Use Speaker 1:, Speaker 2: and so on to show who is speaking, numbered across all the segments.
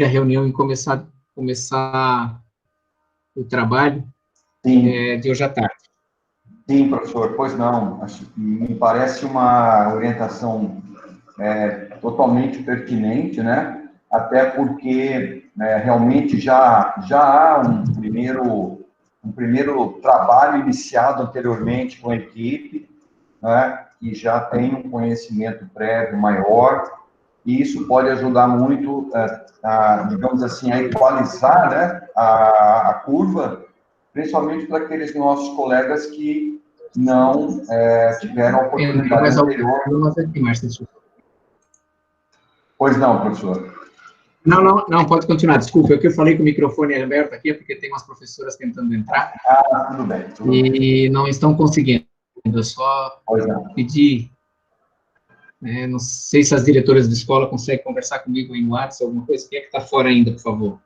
Speaker 1: a reunião e começar o trabalho de hoje à tarde.
Speaker 2: Sim, professor, pois não. Me parece uma orientação totalmente pertinente, né? Até porque realmente já há um primeiro trabalho iniciado anteriormente com a equipe, né? Que já tem um conhecimento prévio maior, e isso pode ajudar muito, digamos assim, a equalizar, né, a curva, principalmente para aqueles nossos colegas que não tiveram a oportunidade anterior. Pois não, professor.
Speaker 1: Não, pode continuar, desculpa, é que eu falei com o microfone aberto aqui, porque tem umas professoras tentando entrar.
Speaker 2: Tudo bem.
Speaker 1: E não estão conseguindo, eu só pedi, não sei se as diretoras de escola conseguem conversar comigo em WhatsApp, alguma coisa, quem é que está fora ainda, por favor?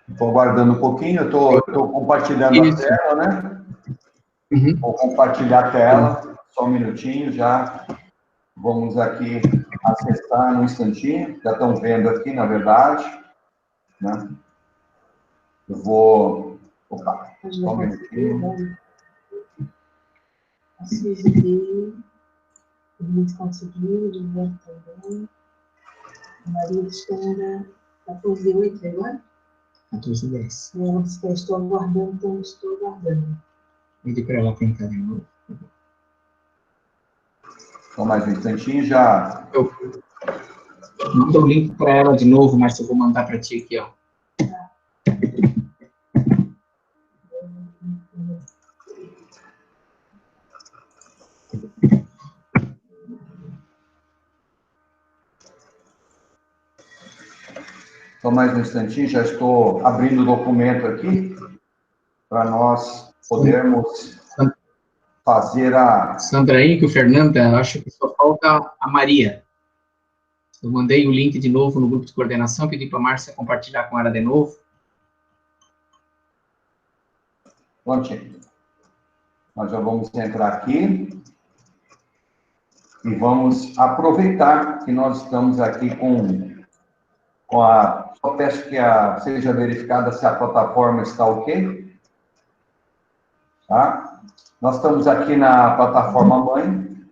Speaker 2: Estou aguardando um pouquinho, eu estou compartilhando a tela, né?
Speaker 1: Uhum.
Speaker 2: Vou compartilhar a tela, só um minutinho, já vamos aqui acessar um instantinho, já estão vendo aqui, na verdade, né? Eu vou... Opa, só um minutinho.
Speaker 3: Muito conseguiu, Gilberto também. Maria Cristina, 14h08 agora?
Speaker 1: 14h10.
Speaker 3: Estou aguardando, então estou aguardando.
Speaker 1: Pedi para ela tentar de novo.
Speaker 2: Só mais um instantinho, já...
Speaker 1: Eu mando o link para ela de novo, Márcio, eu vou mandar para ti aqui, ó.
Speaker 2: Só mais um instantinho, já estou abrindo o documento aqui, para nós podermos fazer a...
Speaker 1: Sandra Henrique, o Fernanda, acho que só falta a Maria. Eu mandei o link de novo no grupo de coordenação, pedi para a Márcia compartilhar com ela de novo.
Speaker 2: Prontinho. Nós já vamos entrar aqui e vamos aproveitar que nós estamos aqui com a... Só peço que seja verificada se a plataforma está ok. Tá? Nós estamos aqui na plataforma mãe.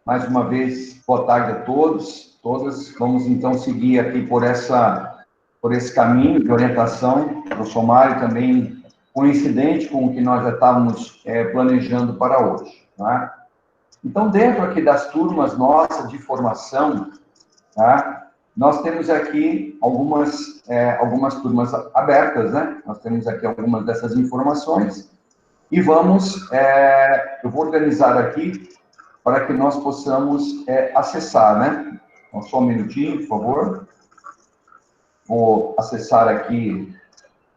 Speaker 2: Mais uma vez, boa tarde a todos, todas. Vamos, então, seguir aqui por esse caminho de orientação. O professor Mário também coincidente com o que nós já estávamos planejando para hoje. Tá? Então, dentro aqui das turmas nossas de formação, tá? Nós temos aqui algumas turmas abertas, né? Nós temos aqui algumas dessas informações e vamos, eu vou organizar aqui para que nós possamos acessar, né? Então, só um minutinho, por favor. Vou acessar aqui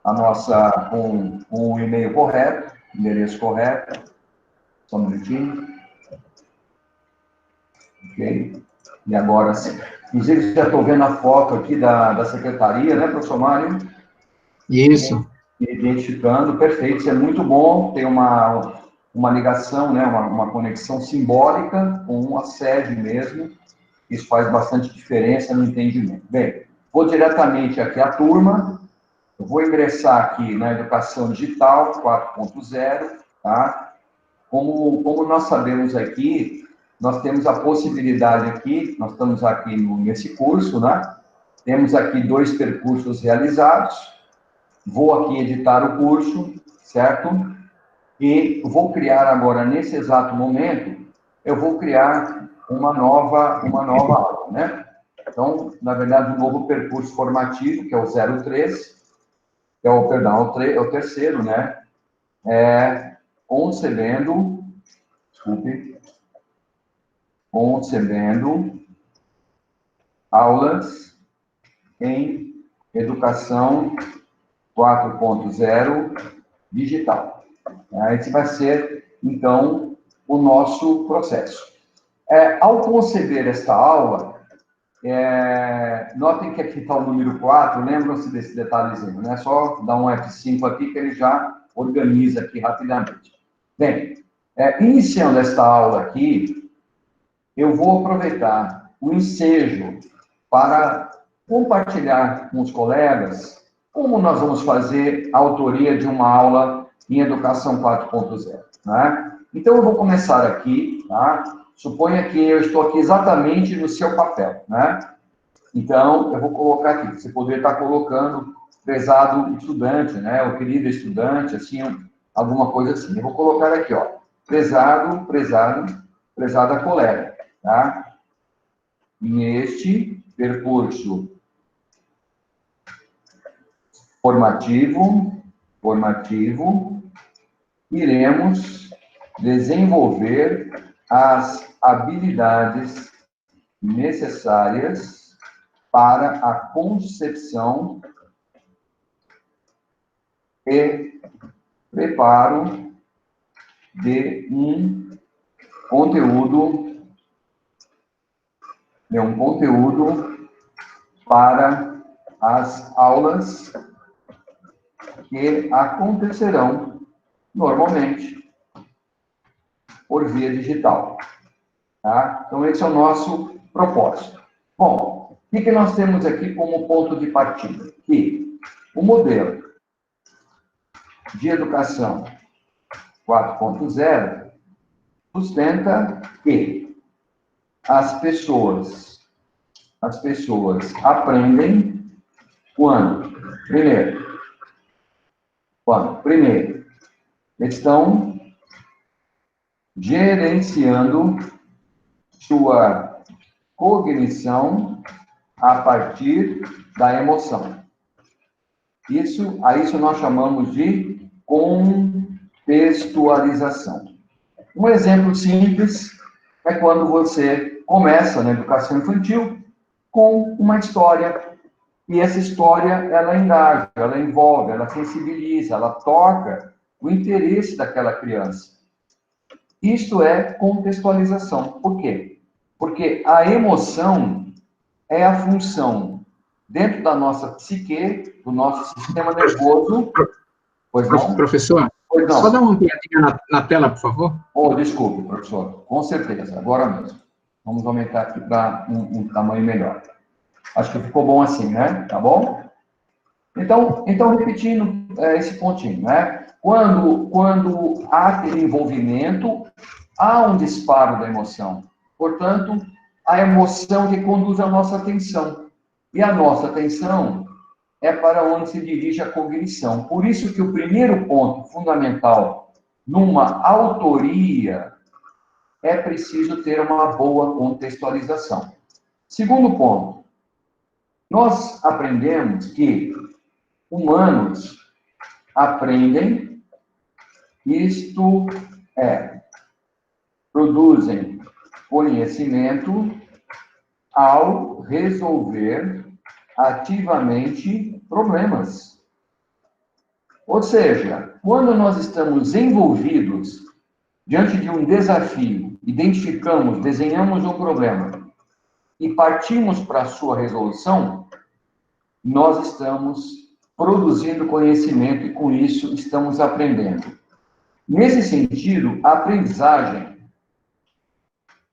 Speaker 2: a nossa, com o e-mail correto, endereço correto. Só um minutinho. Ok. E agora sim. Inclusive, já estou vendo a foto aqui da secretaria, né, professor Mário?
Speaker 1: Isso.
Speaker 2: Identificando, perfeito. Isso é muito bom, tem uma ligação, né, uma conexão simbólica com a sede mesmo. Isso faz bastante diferença no entendimento. Bem, vou diretamente aqui à turma. Eu vou ingressar aqui na Educação Digital 4.0, tá? Como nós sabemos aqui, nós temos a possibilidade aqui, nós estamos aqui nesse curso, né? Temos aqui 2 percursos realizados. Vou aqui editar o curso, certo? E vou criar agora, nesse exato momento, eu vou criar uma nova aula, né? Então, na verdade, um novo percurso formativo, que é o 03, que é o terceiro, né? Concebendo aulas em educação 4.0 digital. Esse vai ser, então, o nosso processo. Ao conceber esta aula, notem que aqui está o número 4, lembram-se desse detalhezinho, né? Só dar um F5 aqui que ele já organiza aqui rapidamente. Bem, iniciando esta aula aqui, eu vou aproveitar o ensejo para compartilhar com os colegas como nós vamos fazer a autoria de uma aula em Educação 4.0, né? Então, eu vou começar aqui, tá? Suponha que eu estou aqui exatamente no seu papel, né? Então, eu vou colocar aqui. Você poderia estar colocando prezado estudante, né? O querido estudante, assim, alguma coisa assim. Eu vou colocar aqui, ó. Prezada colega, tá? Neste percurso formativo, iremos desenvolver as habilidades necessárias para a concepção e preparo de um conteúdo para as aulas que acontecerão normalmente por via digital. Tá? Então, esse é o nosso propósito. Bom, o que nós temos aqui como ponto de partida? Que o modelo de educação 4.0 sustenta que as pessoas aprendem quando? Primeiro, estão gerenciando sua cognição a partir da emoção. A isso nós chamamos de contextualização. Um exemplo simples é quando você começa na educação infantil com uma história. E essa história, ela engaja, ela envolve, ela sensibiliza, ela toca o interesse daquela criança. Isto é contextualização. Por quê? Porque a emoção é a função dentro da nossa psique, do nosso sistema nervoso. Pois não?
Speaker 1: Professor,
Speaker 2: pois não.
Speaker 1: Só dá uma ampliadinha na tela, por favor.
Speaker 2: Oh, desculpe, professor. Com certeza, agora mesmo. Vamos aumentar aqui para um tamanho melhor. Acho que ficou bom assim, né? Tá bom? Então repetindo esse pontinho, né? Quando há aquele envolvimento, há um disparo da emoção. Portanto, a emoção que conduz a nossa atenção. E a nossa atenção é para onde se dirige a cognição. Por isso que o primeiro ponto fundamental numa autoria é preciso ter uma boa contextualização. Segundo ponto, nós aprendemos que humanos aprendem, isto é, produzem conhecimento ao resolver ativamente problemas. Ou seja, quando nós estamos envolvidos diante de um desafio, identificamos, desenhamos um problema e partimos para a sua resolução, nós estamos produzindo conhecimento e, com isso, estamos aprendendo. Nesse sentido, a aprendizagem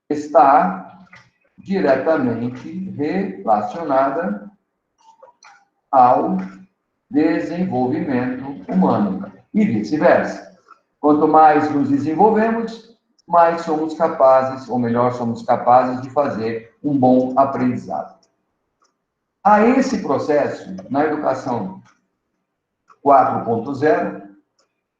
Speaker 2: está diretamente relacionada ao desenvolvimento humano e vice-versa. Quanto mais nos desenvolvemos, mais somos capazes, ou melhor, somos capazes de fazer um bom aprendizado. A esse processo, na educação 4.0,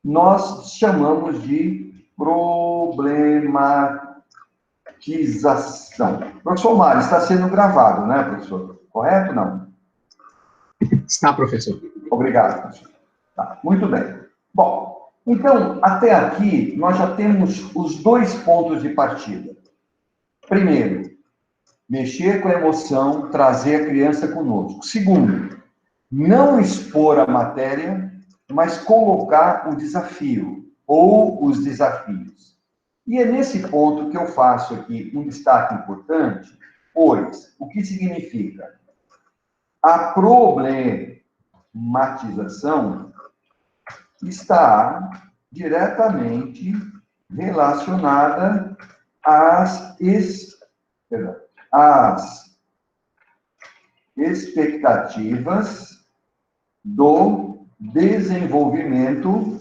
Speaker 2: nós chamamos de problematização. Professor Mário, está sendo gravado, né, professor? Correto ou não?
Speaker 1: Está, professor.
Speaker 2: Obrigado, professor. Tá, muito bem. Bom, então, até aqui, nós já temos os dois pontos de partida. Primeiro, mexer com a emoção, trazer a criança conosco. Segundo, não expor a matéria, mas colocar o desafio, ou os desafios. E é nesse ponto que eu faço aqui um destaque importante, pois, o que significa? A problematização está diretamente relacionada às as expectativas do desenvolvimento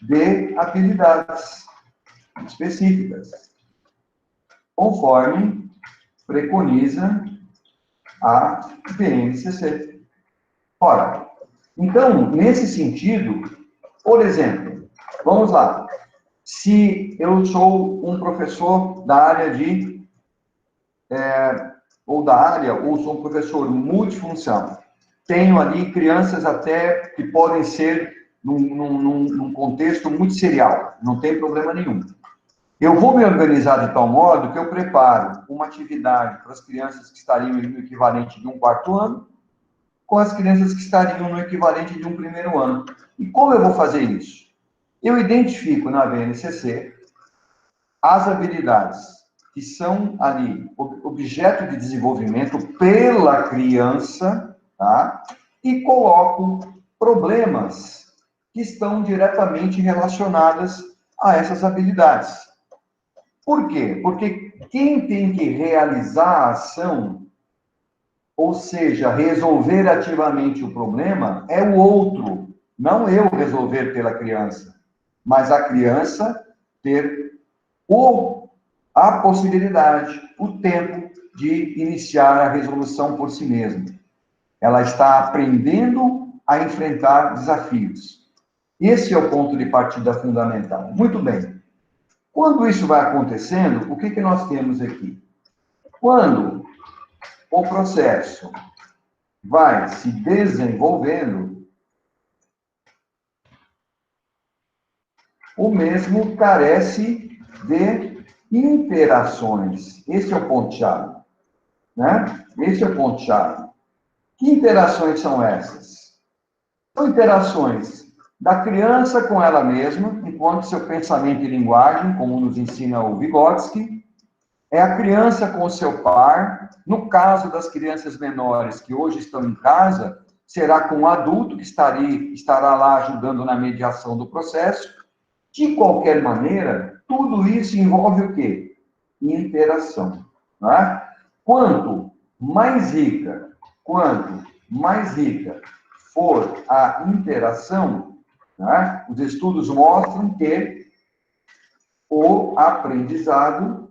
Speaker 2: de habilidades específicas, conforme preconiza a BNCC. Ora, então, nesse sentido, por exemplo, vamos lá, se eu sou um professor da área de, ou sou um professor multifunção, tenho ali crianças até que podem ser num contexto muito serial, não tem problema nenhum. Eu vou me organizar de tal modo que eu preparo uma atividade para as crianças que estariam no equivalente de um 4º ano, com as crianças que estariam no equivalente de um 1º ano. E como eu vou fazer isso? Eu identifico na BNCC as habilidades que são ali objeto de desenvolvimento pela criança, tá? E coloco problemas que estão diretamente relacionadas a essas habilidades. Por quê? Porque quem tem que realizar a ação, ou seja, resolver ativamente o problema, é o outro, não eu resolver pela criança, mas a criança ter a possibilidade, o tempo de iniciar a resolução por si mesma. Ela está aprendendo a enfrentar desafios. Esse é o ponto de partida fundamental. Muito bem. Quando isso vai acontecendo, o que nós temos aqui? Quando o processo vai se desenvolvendo, o mesmo carece de interações. Esse é o ponto-chave, né? Esse é o ponto-chave. Que interações são essas? São interações da criança com ela mesma, enquanto seu pensamento e linguagem, como nos ensina o Vygotsky, é a criança com o seu par. No caso das crianças menores que hoje estão em casa, será com um adulto que estará lá ajudando na mediação do processo. De qualquer maneira, tudo isso envolve o quê? Interação. Né? Quanto mais rica for a interação, né? Os estudos mostram que o aprendizado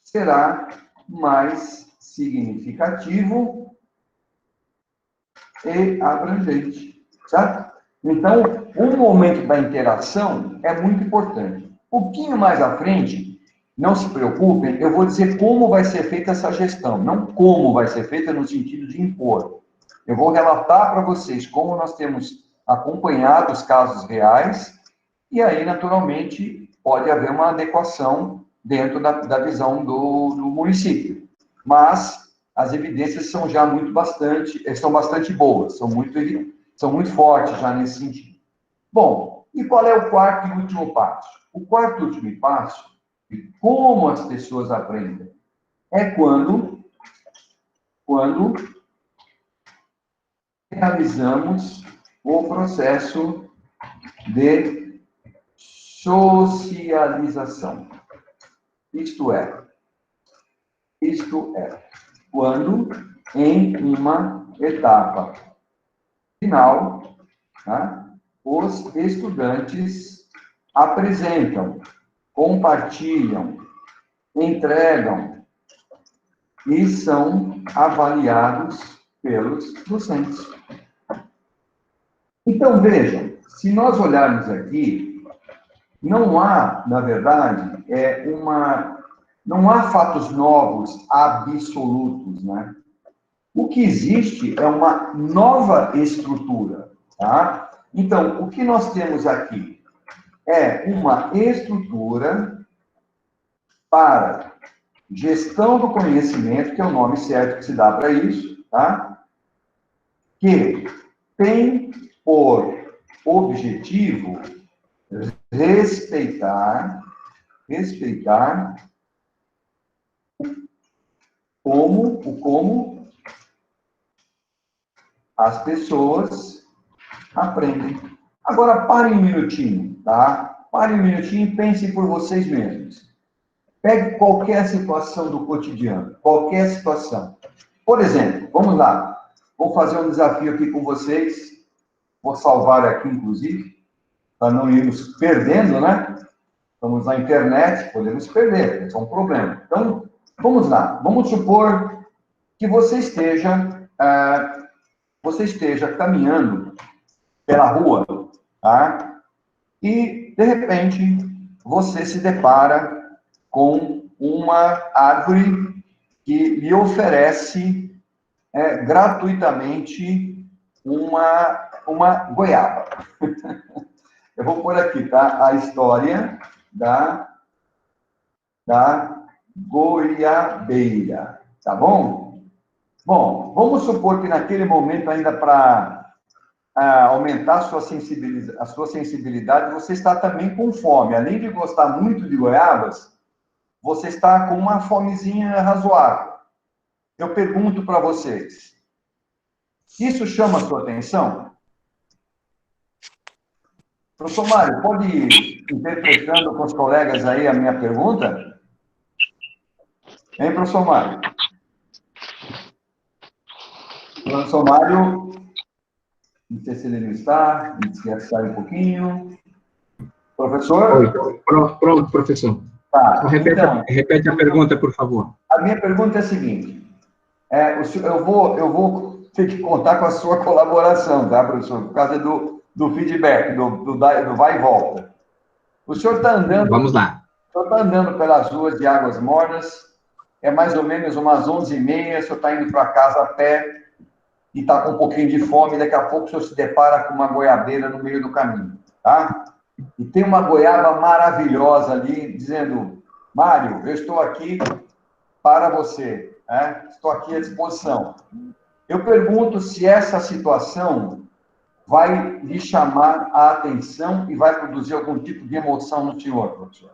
Speaker 2: será mais significativo e abrangente, certo? Então, o momento da interação é muito importante. Um pouquinho mais à frente, não se preocupem, eu vou dizer como vai ser feita essa gestão, não como vai ser feita no sentido de impor. Eu vou relatar para vocês como nós temos acompanhado os casos reais, e aí, naturalmente, pode haver uma adequação dentro da visão do município. Mas as evidências são já são bastante boas, são muito fortes já nesse sentido. Bom, e qual é o quarto e último passo? O quarto e último passo, de como as pessoas aprendem, é quando realizamos o processo de socialização. Isto é, quando em uma etapa final, tá, os estudantes apresentam, compartilham, entregam e são avaliados pelos docentes. Então, vejam, se nós olharmos aqui, não há, na verdade, não há fatos novos absolutos, né? O que existe é uma nova estrutura, tá? Então, o que nós temos aqui é uma estrutura para gestão do conhecimento, que é o nome certo que se dá para isso, tá? Que tem por objetivo respeitar como as pessoas aprendem. Agora, parem um minutinho, tá? Parem um minutinho e pensem por vocês mesmos. Pegue qualquer situação do cotidiano, qualquer situação. Por exemplo, vamos lá, vou fazer um desafio aqui com vocês, vou salvar aqui, inclusive, para não irmos perdendo, né? Estamos na internet, podemos perder, isso é um problema. Então, vamos lá, vamos supor que você esteja caminhando pela rua, tá? E, de repente, você se depara com uma árvore que lhe oferece gratuitamente uma goiaba. Eu vou pôr aqui, tá? A história da goiabeira, tá bom? Bom, vamos supor que naquele momento, ainda para aumentar a sua sensibilidade, você está também com fome. Além de gostar muito de goiabas, você está com uma fomezinha razoável. Eu pergunto para vocês, isso chama a sua atenção? Professor Mário, pode ir interpretando com os colegas aí a minha pergunta? Hein, professor Mário? Professor Mário, não sei se ele não está, ele quer sair um pouquinho. Professor?
Speaker 1: Oi, pronto, professor.
Speaker 2: Tá,
Speaker 1: repete a pergunta, por favor.
Speaker 2: A minha pergunta é a seguinte, eu vou ter que contar com a sua colaboração, tá, professor? Por causa do feedback, do vai e volta. O senhor está andando...
Speaker 1: Vamos lá.
Speaker 2: O senhor está andando pelas ruas de Águas Mornas, é mais ou menos umas 11h30, o senhor está indo para casa a pé e está com um pouquinho de fome, daqui a pouco o senhor se depara com uma goiabeira no meio do caminho, tá? E tem uma goiaba maravilhosa ali, dizendo, Mário, eu estou aqui para você, né? Estou aqui à disposição. Eu pergunto se essa situação vai lhe chamar a atenção e vai produzir algum tipo de emoção no senhor, professor.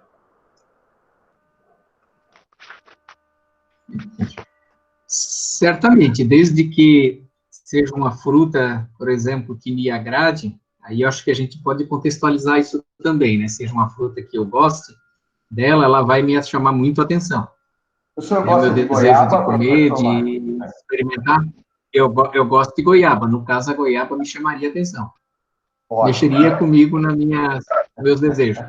Speaker 1: Certamente, desde que seja uma fruta, por exemplo, que me agrade, aí eu acho que a gente pode contextualizar isso também, né? Seja uma fruta que eu goste dela, ela vai me chamar muito a atenção.
Speaker 2: O senhor gosta
Speaker 1: meu
Speaker 2: de
Speaker 1: desejo
Speaker 2: goiaba,
Speaker 1: de comer, de experimentar, eu gosto de goiaba. No caso, a goiaba me chamaria a atenção. Ótimo. Mexeria comigo nos meus desejos.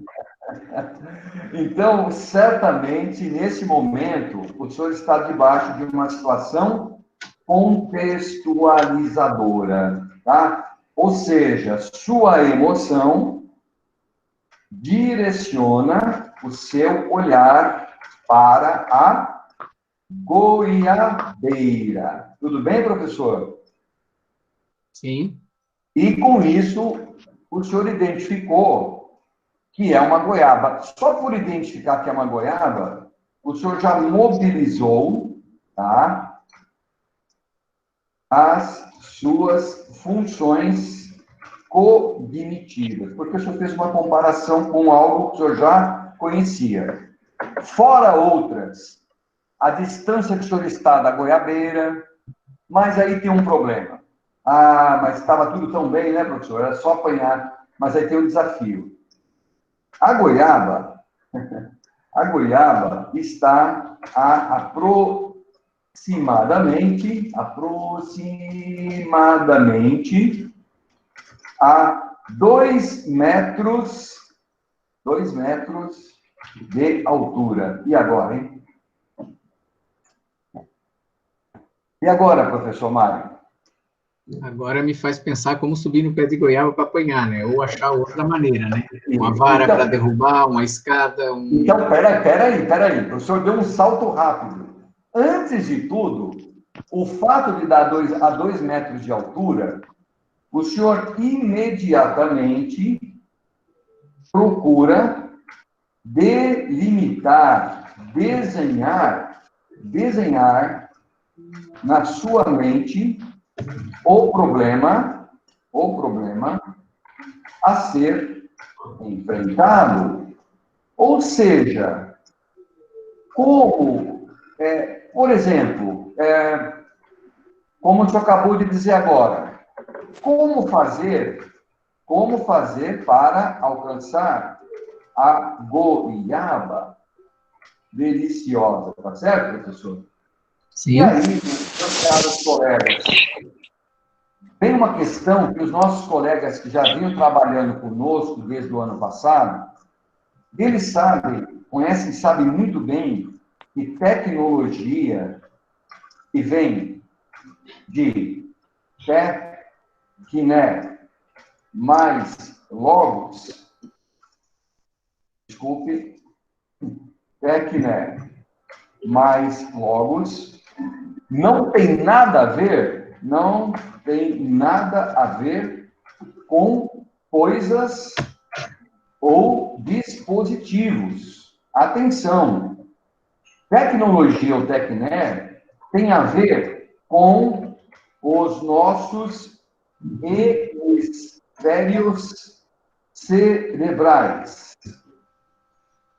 Speaker 2: Então, certamente, nesse momento, o senhor está debaixo de uma situação contextualizadora, tá? Ou seja, sua emoção direciona o seu olhar para a goiabeira. Tudo bem, professor?
Speaker 1: Sim.
Speaker 2: E, com isso, o senhor identificou que é uma goiaba. Só por identificar que é uma goiaba, o senhor já mobilizou, tá, as suas funções cognitivas, porque o senhor fez uma comparação com algo que o senhor já conhecia. Fora outras, a distância que o senhor está da goiabeira, mas aí tem um problema. Ah, mas estava tudo tão bem, né, professor? Era só apanhar, mas aí tem um desafio. A goiaba está a aproximadamente a 2 metros de altura. E agora, hein? E agora, professor Mário?
Speaker 1: Agora me faz pensar como subir no pé de goiaba para apanhar, né? Ou achar outra maneira, né? Uma vara para derrubar, uma escada,
Speaker 2: Então, peraí. O senhor deu um salto rápido. Antes de tudo, o fato de dar a 2 metros de altura, o senhor imediatamente procura delimitar, desenhar na sua mente o problema a ser enfrentado. Ou seja, como, por exemplo, como o senhor acabou de dizer agora, como fazer para alcançar a goiaba? deliciosa, tá certo, professor?
Speaker 1: Sim.
Speaker 2: E aí, meus caros colegas, tem uma questão que os nossos colegas que já vinham trabalhando conosco desde o ano passado, eles sabem, conhecem, sabem muito bem que tecnologia que vem de tecné mais logos, desculpe, tecné mais logos, não tem nada a ver, não tem nada a ver com coisas ou dispositivos. Atenção, tecnologia ou tecné tem a ver com os nossos hemisférios cerebrais.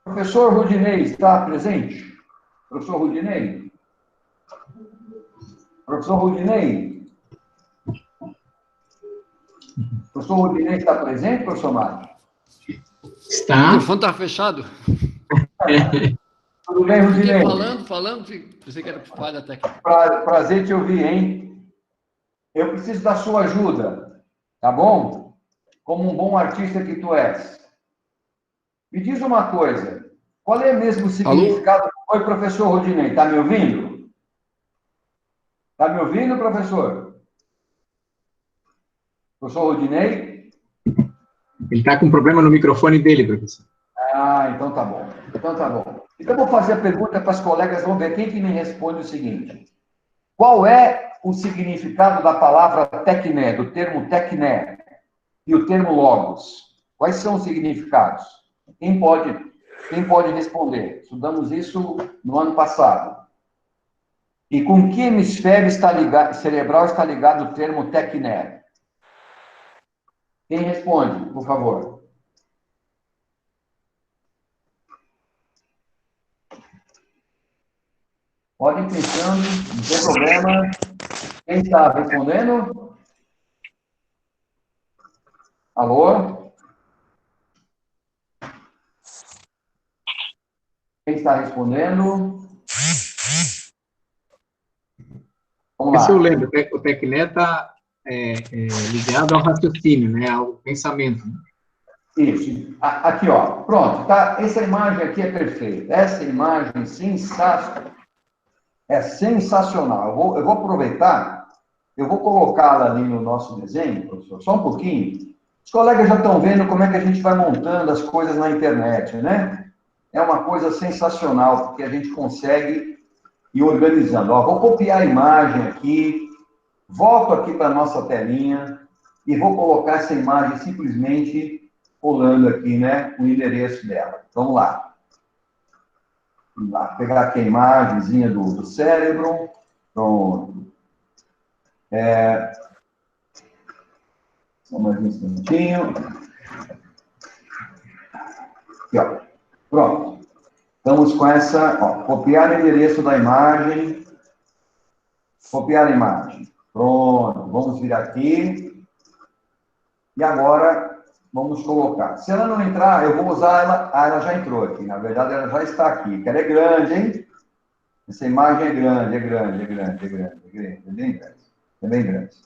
Speaker 2: Professor Rudinei está presente? Professor Rudinei? Professor Rudinei? Professor Rudinei está presente, professor Mário?
Speaker 1: Está.
Speaker 4: O telefone está fechado.
Speaker 2: Tudo bem, Rudinei?
Speaker 4: Fiquei falando, pensei que era falha técnica.
Speaker 2: Prazer te ouvir, hein? Eu preciso da sua ajuda, tá bom? Como um bom artista que tu és. Me diz uma coisa, qual é mesmo o significado... Alô? Oi, professor Rudinei, está me ouvindo? Está me ouvindo, professor? Professor Rudinei?
Speaker 1: Ele está com problema no microfone dele, professor.
Speaker 2: Ah, então tá bom. Então tá bom. Então eu vou fazer a pergunta para as colegas, vamos ver quem que me responde o seguinte. Qual é o significado da palavra tecné, do termo tecné e o termo logos? Quais são os significados? Quem pode responder? Estudamos isso no ano passado. E com que hemisfério cerebral está ligado o termo tecné? Quem responde, por favor? Podem pensando, não tem problema. Quem está respondendo? Alô? Quem está respondendo? Vamos lá.
Speaker 1: Isso eu lembro, o tecné está ligado ao raciocínio, né, ao pensamento.
Speaker 2: Isso. Aqui, ó. Pronto, tá? Essa imagem aqui é perfeita. Essa imagem é sensacional. Eu vou aproveitar, eu vou colocá-la ali no nosso desenho, professor, só um pouquinho. Os colegas já estão vendo como é que a gente vai montando as coisas na internet, né? É uma coisa sensacional, porque a gente consegue ir organizando. Ó, vou copiar a imagem aqui, volto aqui para a nossa telinha e vou colocar essa imagem simplesmente pulando aqui, né, o endereço dela. Vamos lá. Vamos lá, pegar aqui a imagenzinha do cérebro. Pronto. Só mais um instantinho. Aqui, ó. Pronto. Estamos com essa, ó, copiar o endereço da imagem. Copiar a imagem. Pronto. Vamos vir aqui. E agora, vamos colocar. Se ela não entrar, eu vou usar ela. Ah, ela já entrou aqui. Na verdade, ela já está aqui. Que ela é grande, hein? Essa imagem é grande, é bem grande. É bem grande.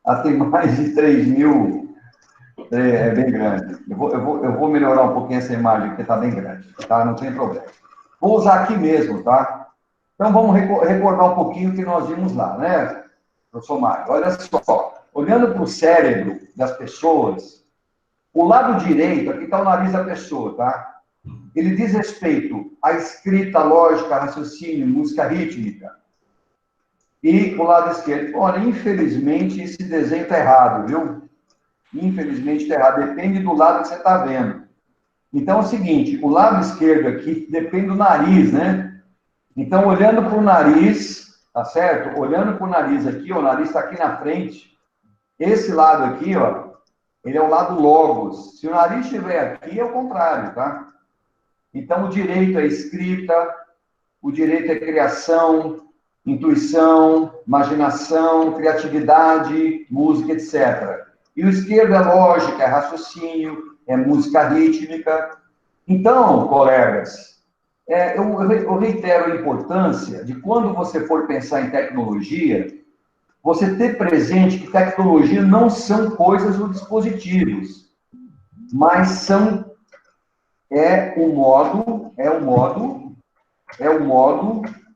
Speaker 2: Ela tem mais de 3.000. É bem grande. Eu vou melhorar um pouquinho essa imagem, porque está bem grande, tá? Não tem problema. Vou usar aqui mesmo, tá? Então, vamos recordar um pouquinho o que nós vimos lá, né, professor Mário? Olha só, olhando para o cérebro das pessoas, o lado direito, aqui está o nariz da pessoa, tá? Ele diz respeito à escrita, lógica, raciocínio, música rítmica. E o lado esquerdo, olha, infelizmente, esse desenho está errado, viu? Infelizmente está errado, depende do lado que você está vendo. Então é o seguinte, o lado esquerdo aqui depende do nariz, né? Então, olhando para o nariz, tá certo? Olhando para o nariz aqui, ó, o nariz está aqui na frente. Esse lado aqui, ó, ele é o lado logos. Se o nariz estiver aqui, é o contrário, tá? Então, o direito é escrita, o direito é criação, intuição, imaginação, criatividade, música, etc. E o esquerdo é lógica, é raciocínio, é música rítmica. Então, colegas, eu reitero a importância de, quando você for pensar em tecnologia, você ter presente que tecnologia não são coisas ou dispositivos, mas o modo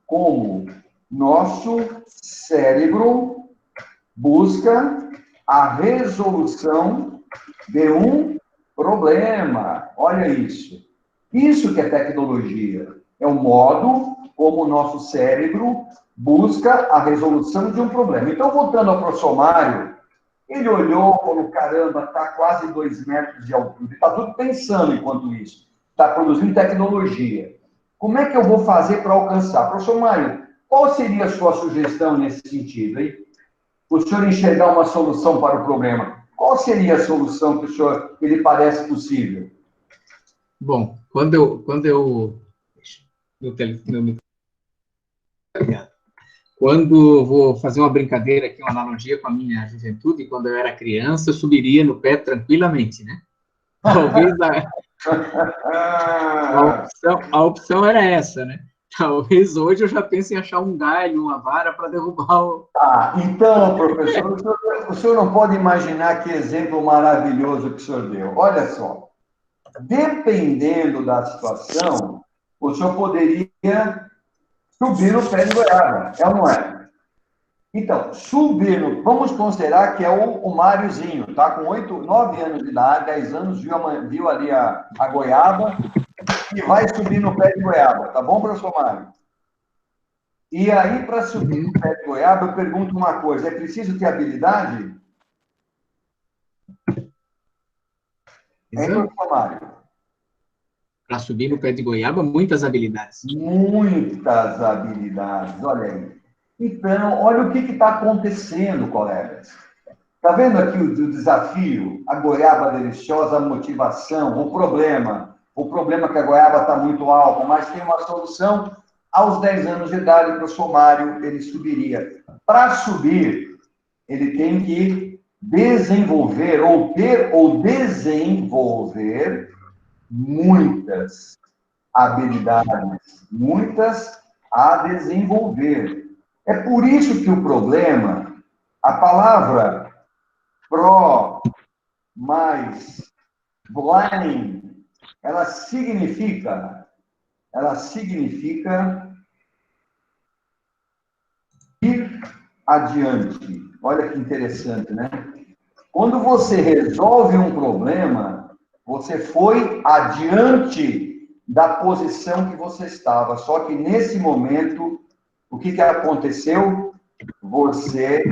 Speaker 2: como nosso cérebro busca a resolução de um problema. Olha isso. Isso que é tecnologia. É o modo como o nosso cérebro busca a resolução de um problema. Então, voltando ao professor Mário, ele olhou e falou, caramba, está quase 2 metros de altura. Está tudo pensando enquanto isso. Está produzindo tecnologia. Como é que eu vou fazer para alcançar? Professor Mário, qual seria a sua sugestão nesse sentido, hein? O senhor enxergar uma solução para o problema. Qual seria a solução que que lhe parece possível?
Speaker 1: Bom, quando eu vou fazer uma brincadeira aqui, uma analogia com a minha juventude, quando eu era criança, eu subiria no pé tranquilamente, né? Talvez a opção era essa, né? Talvez hoje eu já pense em achar um galho, uma vara para derrubar o...
Speaker 2: Então, professor, o senhor não pode imaginar que exemplo maravilhoso que o senhor deu. Olha só, dependendo da situação, o senhor poderia subir no pé de goiaba, é ou não é? Então, vamos considerar que é o Máriozinho, tá? Com 9 anos de idade, 10 anos, viu ali a goiaba e vai subir no pé de goiaba, tá bom, professor Mário? E aí, para subir no pé de goiaba, eu pergunto uma coisa, é preciso ter habilidade? Professor Mário?
Speaker 1: Para subir no pé de goiaba, muitas habilidades.
Speaker 2: Muitas habilidades, olha aí. Então, olha o que está acontecendo, colegas. Está vendo aqui o desafio, a goiaba deliciosa, a motivação, o problema que a goiaba está muito alta, mas tem uma solução. Aos 10 anos de idade, o professor Mário, ele subiria. Para subir, ele tem que desenvolver muitas habilidades, muitas a desenvolver. É por isso que o problema, a palavra mais blind, ela significa ir adiante. Olha que interessante, né? Quando você resolve um problema, você foi adiante da posição que você estava. Só que nesse momento, o que aconteceu? Você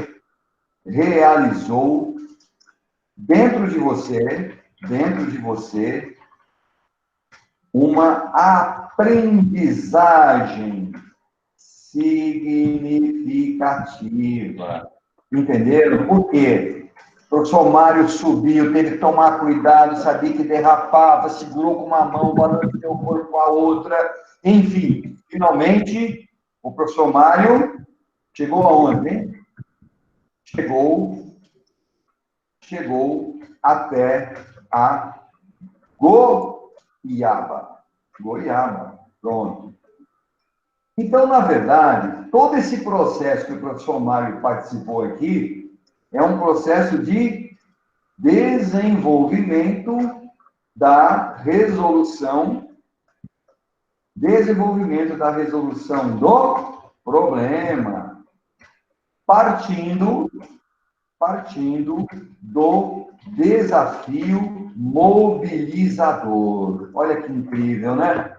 Speaker 2: realizou dentro de você, uma aprendizagem significativa. Entenderam? Por quê? O professor Mário subiu, teve que tomar cuidado, sabia que derrapava, segurou com uma mão, balanceou o corpo com a outra. Enfim, finalmente, o professor Mário chegou aonde, hein? Chegou até a goiaba. Pronto. Então, na verdade, todo esse processo que o professor Mário participou aqui é um processo de desenvolvimento da resolução do problema, partindo do desafio mobilizador. Olha que incrível, né?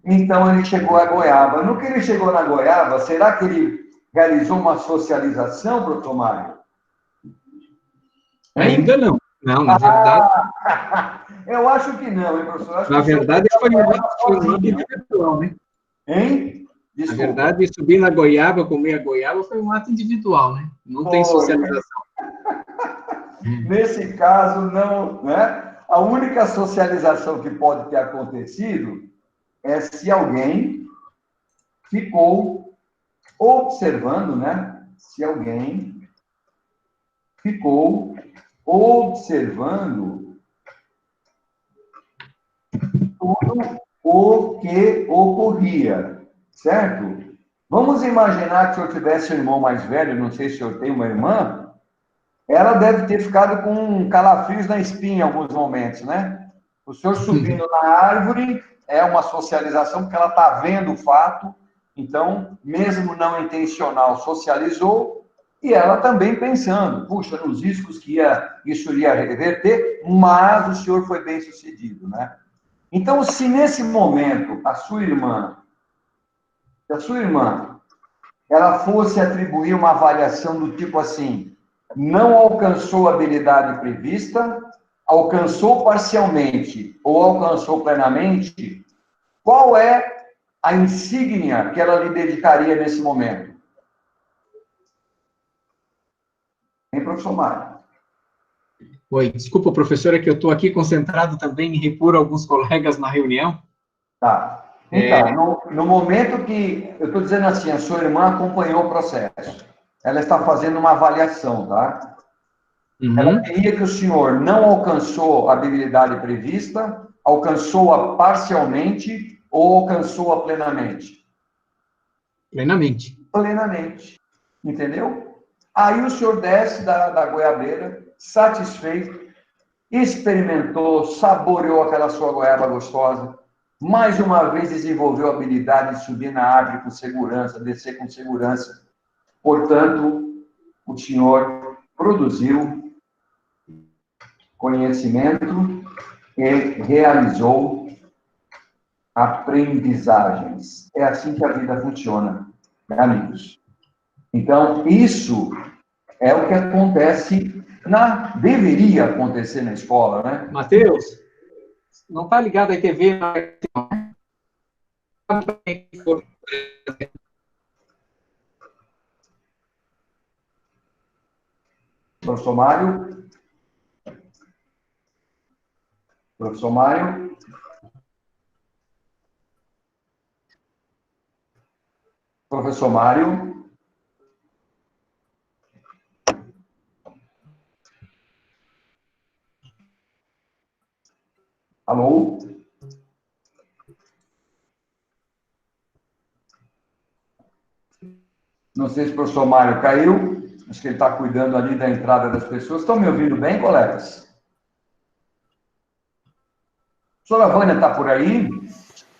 Speaker 2: Então, ele chegou à goiaba. No que ele chegou na goiaba, será que ele realizou uma socialização, professor Mário?
Speaker 1: Ainda não. Não, na verdade...
Speaker 2: Eu acho que não, hein, professor?
Speaker 1: Na verdade, foi um ato individual, né?
Speaker 2: Hein? Desculpa.
Speaker 1: Na verdade, subir na goiaba, comer a goiaba, foi um ato individual, né? Não tem socialização.
Speaker 2: Nesse caso, não, né? A única socialização que pode ter acontecido é se alguém ficou observando, né? Se alguém ficou observando tudo o que ocorria, certo? Vamos imaginar que se eu tivesse um irmão mais velho, não sei se eu tenho uma irmã, ela deve ter ficado com calafrios na espinha em alguns momentos, né? O senhor subindo na árvore é uma socialização, porque ela está vendo o fato, então, mesmo não intencional, socializou, e ela também pensando, puxa, nos riscos que isso iria reverter, mas o senhor foi bem sucedido, né? Então, se nesse momento a sua irmã, ela fosse atribuir uma avaliação do tipo assim, não alcançou a habilidade prevista, alcançou parcialmente ou alcançou plenamente, qual é a insígnia que ela lhe dedicaria nesse momento? Hein, professor Mário?
Speaker 1: Oi, desculpa, professor, é que eu estou aqui concentrado também em repor alguns colegas na reunião.
Speaker 2: Tá. Então, no momento que, eu estou dizendo assim, a sua irmã acompanhou o processo, ela está fazendo uma avaliação, tá? Ela queria que o senhor não alcançou a habilidade prevista, alcançou-a parcialmente ou alcançou-a plenamente?
Speaker 1: Plenamente.
Speaker 2: Plenamente. Entendeu? Aí o senhor desce da goiabeira, satisfeito, experimentou, saboreou aquela sua goiaba gostosa, mais uma vez desenvolveu a habilidade de subir na árvore com segurança, descer com segurança. Portanto, o senhor produziu conhecimento e realizou aprendizagens. É assim que a vida funciona, né, amigos? Então, isso é o que acontece, deveria acontecer na escola, né?
Speaker 1: Matheus, não está ligado à TV?
Speaker 2: Professor Mário? Professor Mário? Professor Mário? Alô? Não sei se o professor Mário caiu. Acho que ele está cuidando ali da entrada das pessoas. Estão me ouvindo bem, colegas? A professora Vânia está por aí?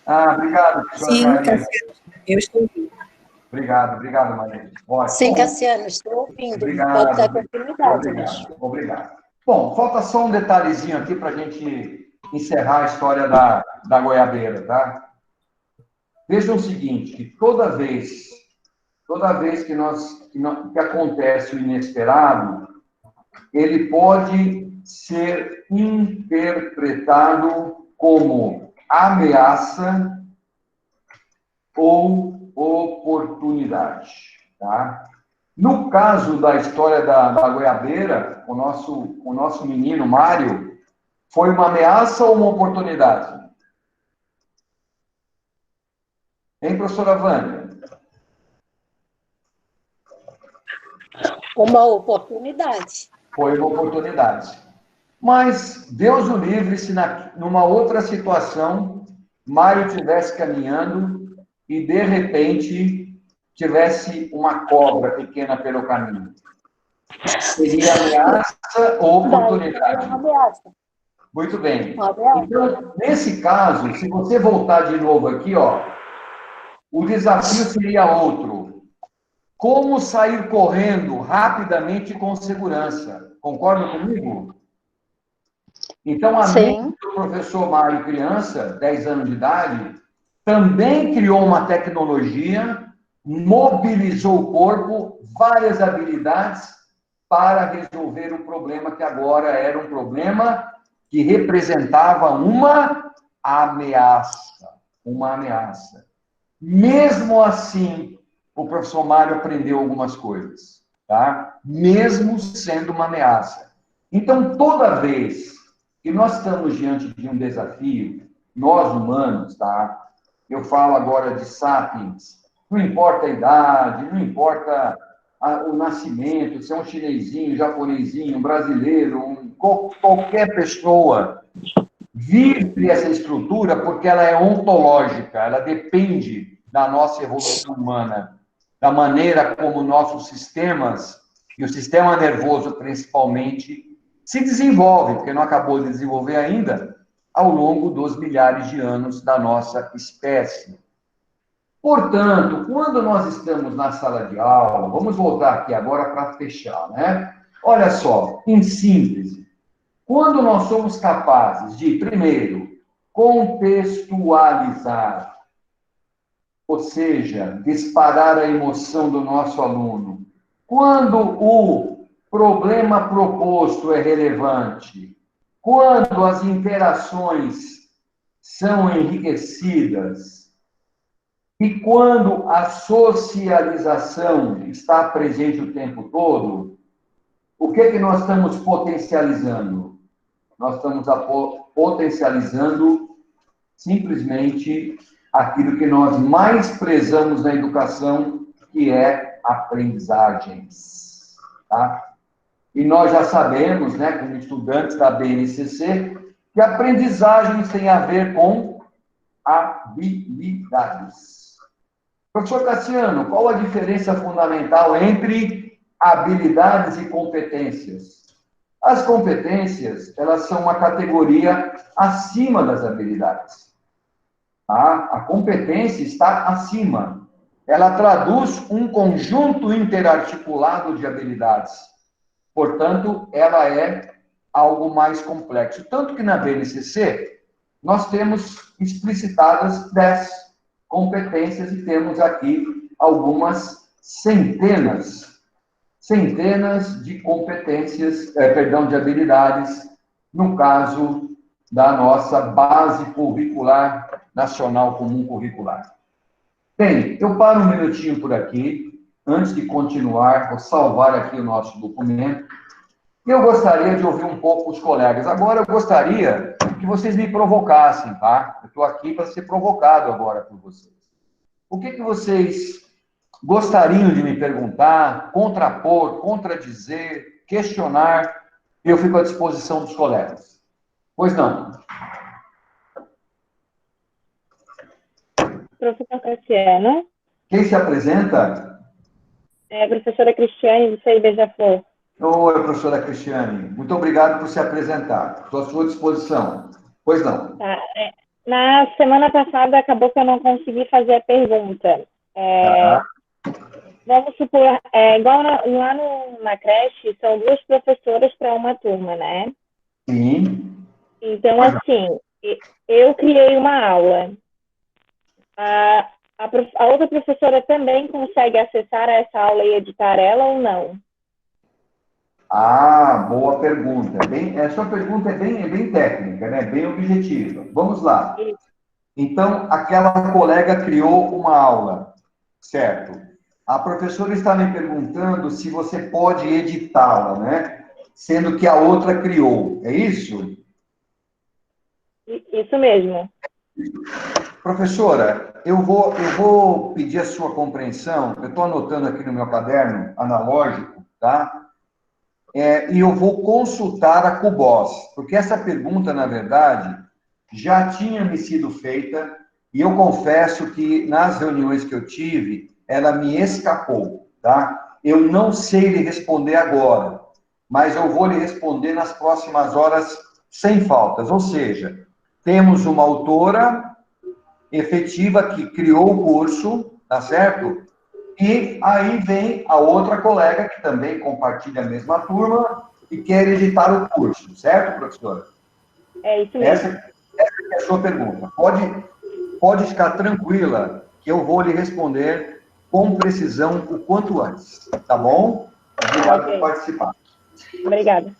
Speaker 2: Ah, obrigado, professora
Speaker 5: Sim,
Speaker 2: Maria.
Speaker 5: Cassiano, eu estou ouvindo.
Speaker 2: Obrigado, Maria. Ótimo.
Speaker 5: Sim, Cassiano, estou ouvindo.
Speaker 2: Obrigado.
Speaker 5: Pode dar continuidade.
Speaker 2: Obrigado. Bom, falta só um detalhezinho aqui para a gente encerrar a história da goiabeira, tá? Vejam o seguinte, que toda vez que acontece o inesperado, ele pode ser interpretado como ameaça ou oportunidade, tá? No caso da história da goiabeira, o nosso menino Mário, foi uma ameaça ou uma oportunidade? Hein, professora Vânia?
Speaker 5: Uma oportunidade.
Speaker 2: Foi uma oportunidade. Mas Deus o livre se numa outra situação Mário estivesse caminhando e, de repente, tivesse uma cobra pequena pelo caminho. Seria ameaça ou oportunidade?
Speaker 5: Uma ameaça.
Speaker 2: Muito bem.
Speaker 5: Uma ameaça.
Speaker 2: Então, nesse caso, se você voltar de novo aqui, ó, o desafio seria outro. Como sair correndo rapidamente e com segurança? Concorda comigo? Então, a mente do professor Mário, criança, 10 anos de idade, também criou uma tecnologia, mobilizou o corpo, várias habilidades para resolver o problema que agora era um problema que representava uma ameaça. Uma ameaça. Mesmo assim, o professor Mário aprendeu algumas coisas, tá? Mesmo sendo uma ameaça. Então, toda vez que nós estamos diante de um desafio, nós humanos, tá? Eu falo agora de sapiens, não importa a idade, não importa o nascimento, se é um chinesinho, japonesinho, um brasileiro, qualquer pessoa vive essa estrutura porque ela é ontológica, ela depende da nossa evolução humana, da maneira como nossos sistemas, e o sistema nervoso principalmente, se desenvolve, porque não acabou de desenvolver ainda, ao longo dos milhares de anos da nossa espécie. Portanto, quando nós estamos na sala de aula, vamos voltar aqui agora para fechar, né? Olha só, em síntese, quando nós somos capazes de, primeiro, contextualizar, ou seja, disparar a emoção do nosso aluno, quando o problema proposto é relevante, quando as interações são enriquecidas e quando a socialização está presente o tempo todo, o que é que nós estamos potencializando? Nós estamos potencializando simplesmente aquilo que nós mais prezamos na educação, que é aprendizagens. Tá? E nós já sabemos, né, como estudantes da BNCC, que aprendizagens tem a ver com habilidades. Professor Cassiano, qual a diferença fundamental entre habilidades e competências? As competências, elas são uma categoria acima das habilidades. Tá? A competência está acima. Ela traduz um conjunto interarticulado de habilidades. Portanto, ela é algo mais complexo. Tanto que na BNCC, nós temos explicitadas 10 competências e temos aqui algumas centenas de competências, de habilidades, no caso da nossa base curricular nacional comum curricular. Bem, eu paro um minutinho por aqui, antes de continuar, vou salvar aqui o nosso documento. Eu gostaria de ouvir um pouco os colegas. Agora, eu gostaria que vocês me provocassem, tá? Eu estou aqui para ser provocado agora por vocês. O que vocês gostariam de me perguntar, contrapor, contradizer, questionar? Eu fico à disposição dos colegas. Pois não?
Speaker 6: Professor Cassiano.
Speaker 2: Quem se apresenta?
Speaker 6: É a professora Cristiane, do CI Beija-Flor.
Speaker 2: Oi, professora Cristiane. Muito obrigado por se apresentar. Estou à sua disposição. Pois não?
Speaker 6: Tá. Na semana passada, acabou que eu não consegui fazer a pergunta. Vamos supor, igual lá na creche, são 2 professoras para uma turma, né?
Speaker 2: Sim.
Speaker 6: Então, assim, eu criei uma aula. A outra professora também consegue acessar essa aula e editar ela ou não?
Speaker 2: Ah, boa pergunta. A sua pergunta é bem técnica, né? Bem objetiva. Vamos lá. Então, aquela colega criou uma aula, certo? A professora está me perguntando se você pode editá-la, né? Sendo que a outra criou. É isso?
Speaker 6: Isso mesmo.
Speaker 2: Professora, eu vou pedir a sua compreensão. Eu estou anotando aqui no meu caderno analógico, tá? E eu vou consultar a Cubos, porque essa pergunta, na verdade, já tinha me sido feita, e eu confesso que nas reuniões que eu tive, ela me escapou, tá? Eu não sei lhe responder agora, mas eu vou lhe responder nas próximas horas sem faltas. Ou seja, temos uma autora efetiva que criou o curso, tá certo? E aí vem a outra colega que também compartilha a mesma turma e quer editar o curso, certo, professora?
Speaker 6: É isso mesmo.
Speaker 2: Essa é a sua pergunta. Pode ficar tranquila que eu vou lhe responder com precisão o quanto antes, tá bom? Obrigado por participar.
Speaker 6: Obrigada.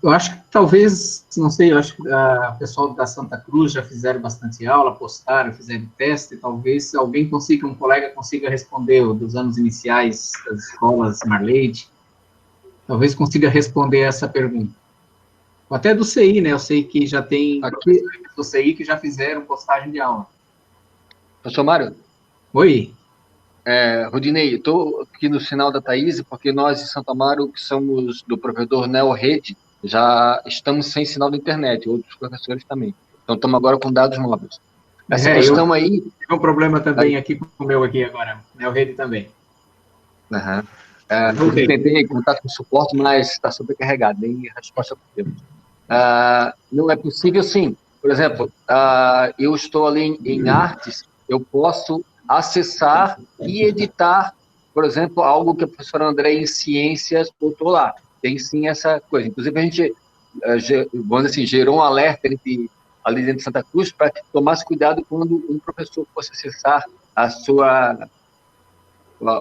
Speaker 1: Eu acho que talvez, não sei, eu acho que o pessoal da Santa Cruz já fizeram bastante aula, postaram, fizeram teste, talvez um colega consiga responder dos anos iniciais das escolas Marleide, talvez consiga responder essa pergunta. Ou até do CI, né? Eu sei que já tem aqui do CI que já fizeram postagem de aula.
Speaker 4: Professor Mário?
Speaker 1: Oi.
Speaker 4: Rodinei, estou aqui no sinal da Thaís, porque nós, em Santo Amaro, que somos do provedor Neo Rede, já estamos sem sinal da internet, outros professores também. Então, estamos agora com dados móveis. Essa
Speaker 1: eu
Speaker 4: questão aí...
Speaker 1: Tive um problema também aqui com o meu aqui agora, Rede também.
Speaker 4: Uhum. Eu tentei contato com o suporte, mas está sobrecarregado, nem a resposta que temos. Não é possível, sim. Por exemplo, eu estou ali em artes, eu posso acessar e editar, por exemplo, algo que a professora André em ciências botou lá. Tem sim essa coisa. Inclusive, a gente, vamos dizer assim, gerou um alerta ali dentro de Santa Cruz para que tomasse cuidado quando um professor fosse acessar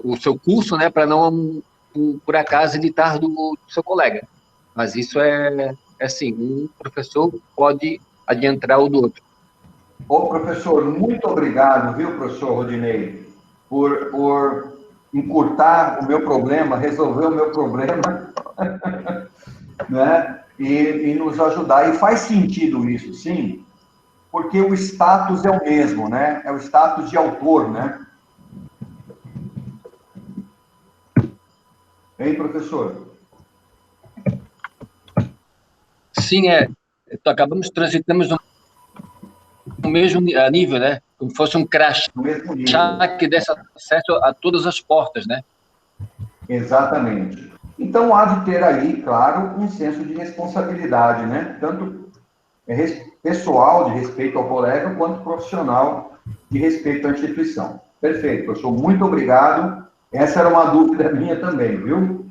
Speaker 4: o seu curso, né, para não, por acaso, editar do seu colega. Mas isso é assim, um professor pode adiantar o do outro.
Speaker 2: Ô, professor, muito obrigado, viu, professor Rodinei, por encurtar o meu problema, resolver o meu problema, né, e nos ajudar. E faz sentido isso, sim, porque o status é o mesmo, né, é o status de autor, né. Hein, professor?
Speaker 4: Sim, acabamos transitando no mesmo nível, né? Como fosse um crachá que desse acesso a todas as portas, né?
Speaker 2: Exatamente. Então, há de ter aí, claro, um senso de responsabilidade, né? Tanto pessoal, de respeito ao colega, quanto profissional, de respeito à instituição. Perfeito, professor. Muito obrigado. Essa era uma dúvida minha também, viu?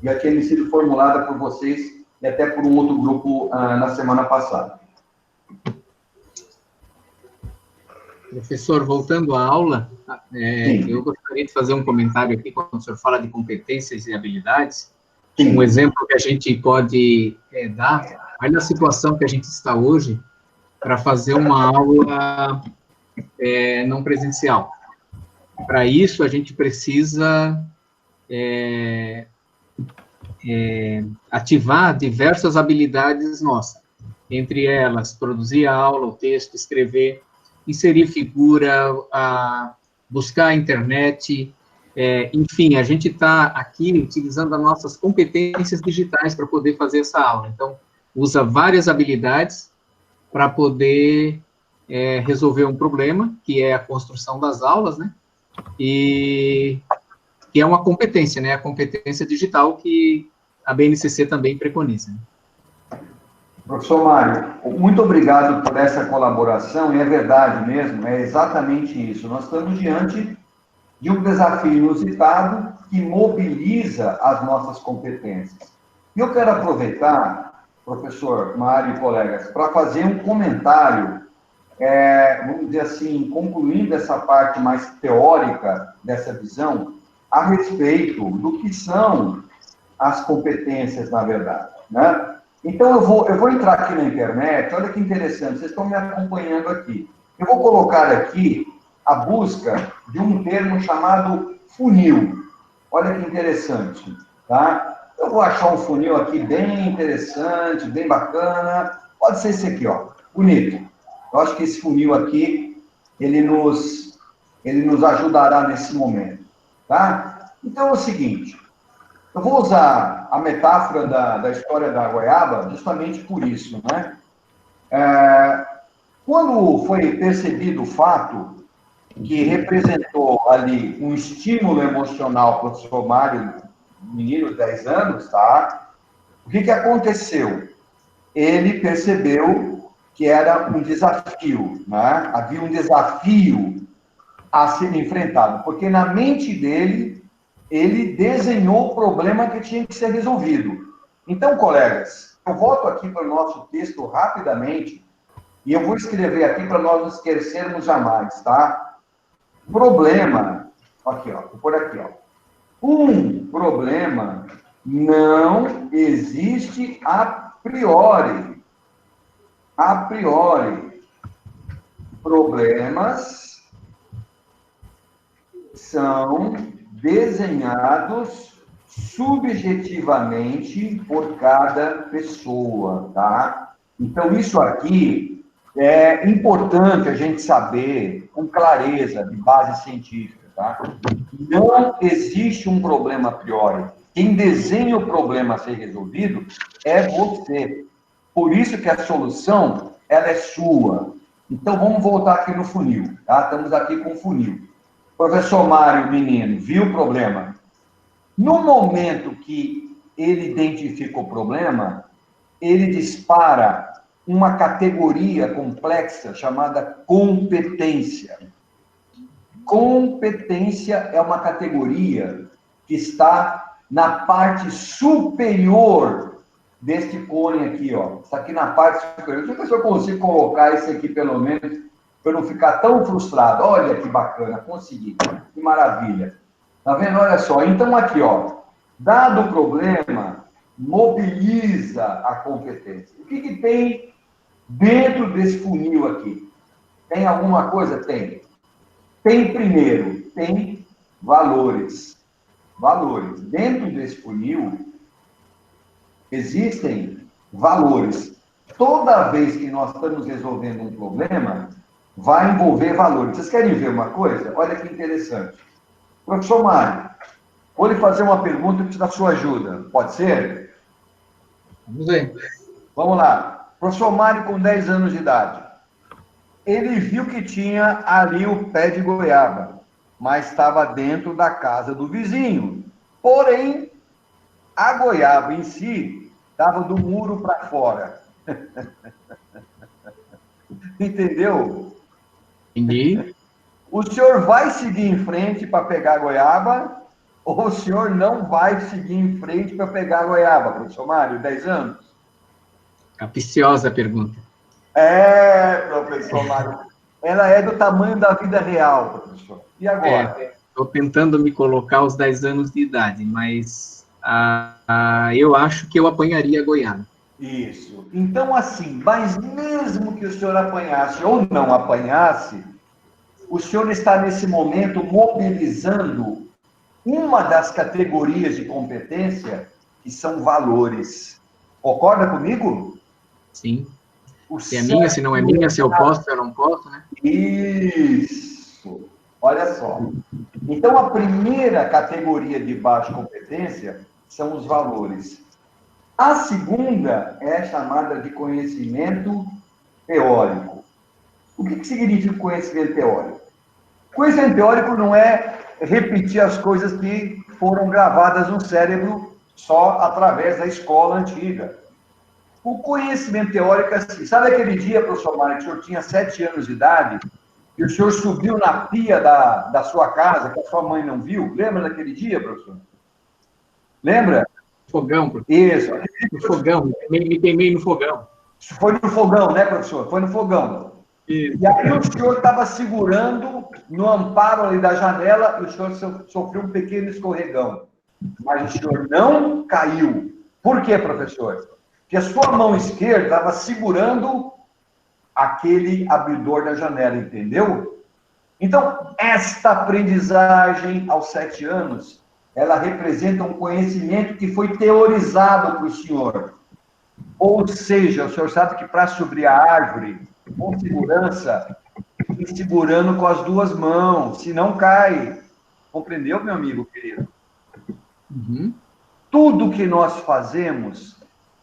Speaker 2: Já tinha sido formulada por vocês e até por um outro grupo na semana passada.
Speaker 1: Professor, voltando à aula, eu gostaria de fazer um comentário aqui, quando o senhor fala de competências e habilidades. Sim. Um exemplo que a gente pode dar, olha a situação que a gente está hoje, para fazer uma aula não presencial. Para isso, a gente precisa ativar diversas habilidades nossas, entre elas, produzir a aula, o texto, escrever, inserir figura, buscar a internet, enfim, a gente está aqui utilizando as nossas competências digitais para poder fazer essa aula. Então, usa várias habilidades para poder resolver um problema, que é a construção das aulas, né? E que é uma competência, né? A competência digital que a BNCC também preconiza.
Speaker 2: Professor Mário, muito obrigado por essa colaboração, e é verdade mesmo, é exatamente isso. Nós estamos diante de um desafio inusitado que mobiliza as nossas competências. E eu quero aproveitar, professor Mário e colegas, para fazer um comentário, vamos dizer assim, concluindo essa parte mais teórica dessa visão, a respeito do que são as competências, na verdade, né? Então, eu vou entrar aqui na internet, olha que interessante, vocês estão me acompanhando aqui. Eu vou colocar aqui a busca de um termo chamado funil. Olha que interessante, tá? Eu vou achar um funil aqui bem interessante, bem bacana. Pode ser esse aqui, ó, bonito. Eu acho que esse funil aqui, ele nos ajudará nesse momento, tá? Então, é o seguinte, eu vou usar a metáfora da história da goiaba justamente por isso, né? Quando foi percebido o fato que representou ali um estímulo emocional para o professor Mário, menino de 10 anos, tá? O que aconteceu? Ele percebeu que era um desafio, né? Havia um desafio a ser enfrentado, porque na mente dele, ele desenhou o problema que tinha que ser resolvido. Então, colegas, eu volto aqui para o nosso texto rapidamente, e eu vou escrever aqui para nós não esquecermos jamais, tá? Problema, aqui, ó, vou pôr aqui, ó. Um problema não existe a priori. A priori. Problemas são desenhados subjetivamente por cada pessoa, tá? Então, isso aqui é importante a gente saber com clareza, de base científica, tá? Não existe um problema a priori. Quem desenha o problema a ser resolvido é você. Por isso que a solução, ela é sua. Então, vamos voltar aqui no funil, tá? Estamos aqui com o funil. Professor Mário, menino, viu o problema? No momento que ele identifica o problema, ele dispara uma categoria complexa chamada competência. Competência é uma categoria que está na parte superior deste cone aqui, ó. Está aqui na parte superior. Deixa eu ver se eu consigo colocar isso aqui, pelo menos, para eu não ficar tão frustrado. Olha que bacana, consegui. Que maravilha. Tá vendo? Olha só. Então, aqui, ó. Dado o problema, mobiliza a competência. O que tem dentro desse funil aqui? Tem alguma coisa? Tem. Tem, primeiro, tem valores. Valores. Dentro desse funil, existem valores. Toda vez que nós estamos resolvendo um problema, vai envolver valores. Vocês querem ver uma coisa? Olha que interessante. Professor Mário, vou lhe fazer uma pergunta que precisa da sua ajuda. Pode ser?
Speaker 1: Vamos ver.
Speaker 2: Vamos lá. Professor Mário, com 10 anos de idade. Ele viu que tinha ali o pé de goiaba, mas estava dentro da casa do vizinho. Porém, a goiaba em si estava do muro para fora. Entendeu?
Speaker 1: Entendi.
Speaker 2: O senhor vai seguir em frente para pegar a goiaba ou o senhor não vai seguir em frente para pegar a goiaba, professor Mário, 10 anos?
Speaker 1: Capiciosa a pergunta.
Speaker 2: Professor Mário, ela é do tamanho da vida real, professor. E agora?
Speaker 1: Estou tentando me colocar aos 10 anos de idade, mas eu acho que eu apanharia a goiaba.
Speaker 2: Isso. Então, assim, mas mesmo que o senhor apanhasse ou não apanhasse, o senhor está, nesse momento, mobilizando uma das categorias de competência, que são valores. Concorda comigo?
Speaker 1: Sim. Se é minha, se não é minha, se eu posso, se eu não posso, né?
Speaker 2: Isso. Olha só. Então, a primeira categoria de baixa competência são os valores. A segunda é chamada de conhecimento teórico. O que significa conhecimento teórico? Conhecimento teórico não é repetir as coisas que foram gravadas no cérebro só através da escola antiga. O conhecimento teórico é assim. Sabe aquele dia, professor Mário, que o senhor tinha 7 anos de idade e o senhor subiu na pia da sua casa, que a sua mãe não viu? Lembra daquele dia, professor? Lembra?
Speaker 1: Fogão, professor.
Speaker 2: Isso.
Speaker 1: No fogão, me queimei no fogão.
Speaker 2: Foi no fogão, né, professor? Foi no fogão.
Speaker 1: Isso.
Speaker 2: E aí o senhor estava segurando no amparo ali da janela e o senhor sofreu um pequeno escorregão. Mas o senhor não caiu. Por quê, professor? Porque a sua mão esquerda estava segurando aquele abridor da janela, entendeu? Então, esta aprendizagem aos 7 anos, ela representa um conhecimento que foi teorizado para o senhor. Ou seja, o senhor sabe que para subir a árvore, com segurança, tem segurando com as duas mãos, senão cai. Compreendeu, meu amigo querido?
Speaker 1: Uhum.
Speaker 2: Tudo que nós fazemos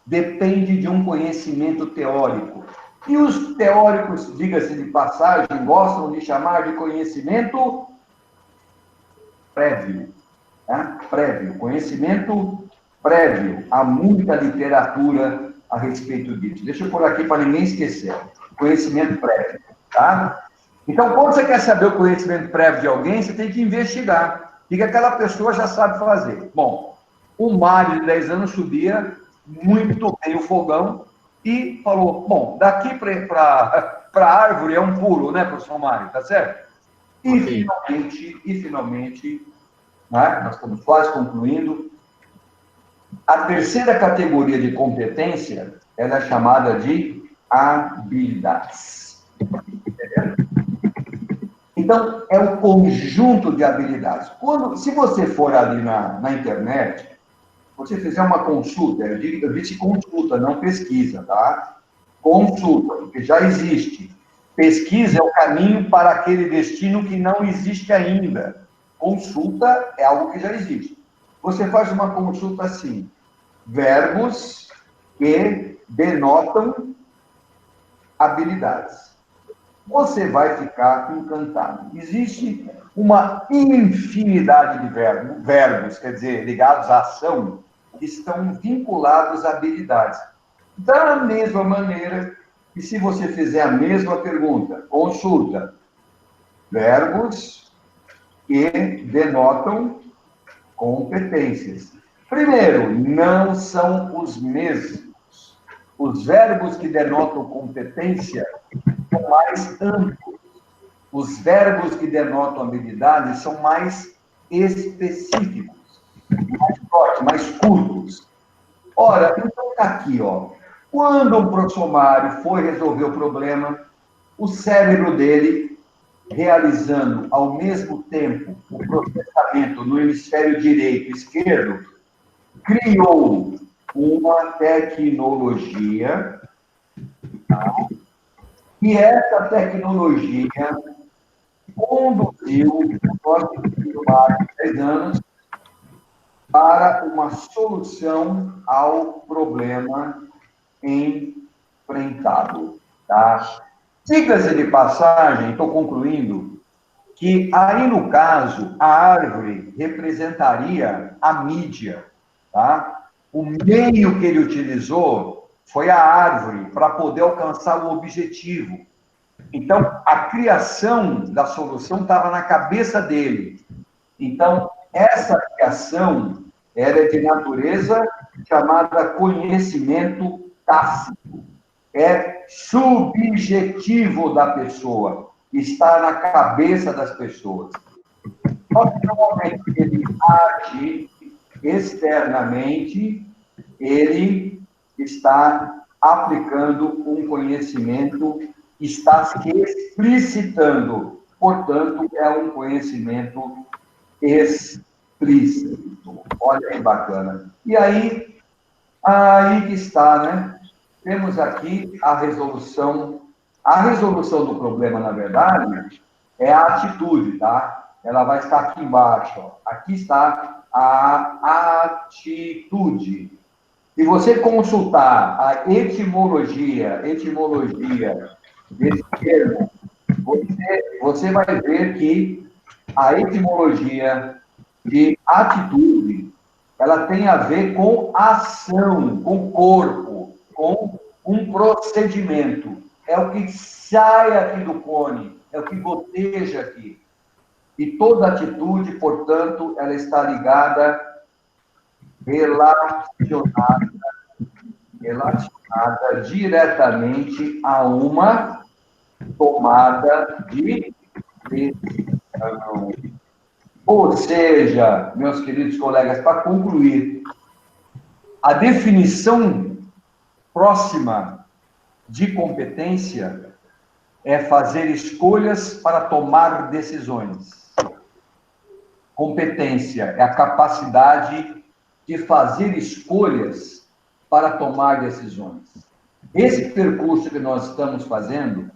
Speaker 2: depende de um conhecimento teórico. E os teóricos, diga-se de passagem, gostam de chamar de conhecimento prévio. Tá? Prévio, conhecimento prévio. Há muita literatura a respeito disso. Deixa eu pôr aqui para ninguém esquecer. Conhecimento prévio. Tá? Então, quando você quer saber o conhecimento prévio de alguém, você tem que investigar. O que aquela pessoa já sabe fazer. Bom, o Mário, de 10 anos, subia muito bem o fogão e falou, bom, daqui para a árvore é um pulo, né, professor Mário, tá certo? E finalmente, né, nós estamos quase concluindo, a terceira categoria de competência, ela é chamada de habilidades. Entendeu? Então, é um conjunto de habilidades. Se você for ali na internet, você fizer uma consulta, eu disse consulta, não pesquisa, tá? Consulta, porque já existe. Pesquisa é o caminho para aquele destino que não existe ainda. Consulta é algo que já existe. você faz uma consulta assim, verbos que denotam habilidades. Você vai ficar encantado. Existe uma infinidade de verbos, quer dizer, ligados à ação, que estão vinculados a habilidades. Da mesma maneira que se você fizer a mesma pergunta, consulta, verbos que denotam competências. Primeiro, não são os mesmos. Os verbos que denotam competência são mais amplos. Os verbos que denotam habilidade são mais específicos, mais fortes, mais curtos. Ora, então está aqui, ó. Quando um prossomário foi resolver o problema, o cérebro dele, realizando ao mesmo tempo o processamento no hemisfério direito e esquerdo, criou uma tecnologia, tá? E essa tecnologia conduziu o nosso filho de 10 anos para uma solução ao problema enfrentado, tá? Diga-se de passagem, estou concluindo, que aí no caso, a árvore representaria a mídia, tá? O meio que ele utilizou foi a árvore para poder alcançar o objetivo. Então, a criação da solução estava na cabeça dele. Então, essa criação era de natureza chamada conhecimento tácito. É subjetivo da pessoa, está na cabeça das pessoas. Só que no momento que ele age externamente, ele está aplicando um conhecimento, está se explicitando. Portanto, é um conhecimento explícito. Olha que bacana. E aí que está, né? Temos aqui a resolução. A resolução do problema, na verdade, é a atitude, tá? Ela vai estar aqui embaixo, ó. Aqui está a atitude. Se você consultar a etimologia desse termo, você vai ver que a etimologia de atitude, ela tem a ver com ação, com corpo, com um procedimento. É o que sai aqui do cone, é o que goteja aqui. E toda atitude, portanto, ela está ligada, relacionada diretamente a uma tomada de decisão. Ou seja, meus queridos colegas, para concluir, a definição próxima de competência é fazer escolhas para tomar decisões. Competência é a capacidade de fazer escolhas para tomar decisões. Esse percurso que nós estamos fazendo,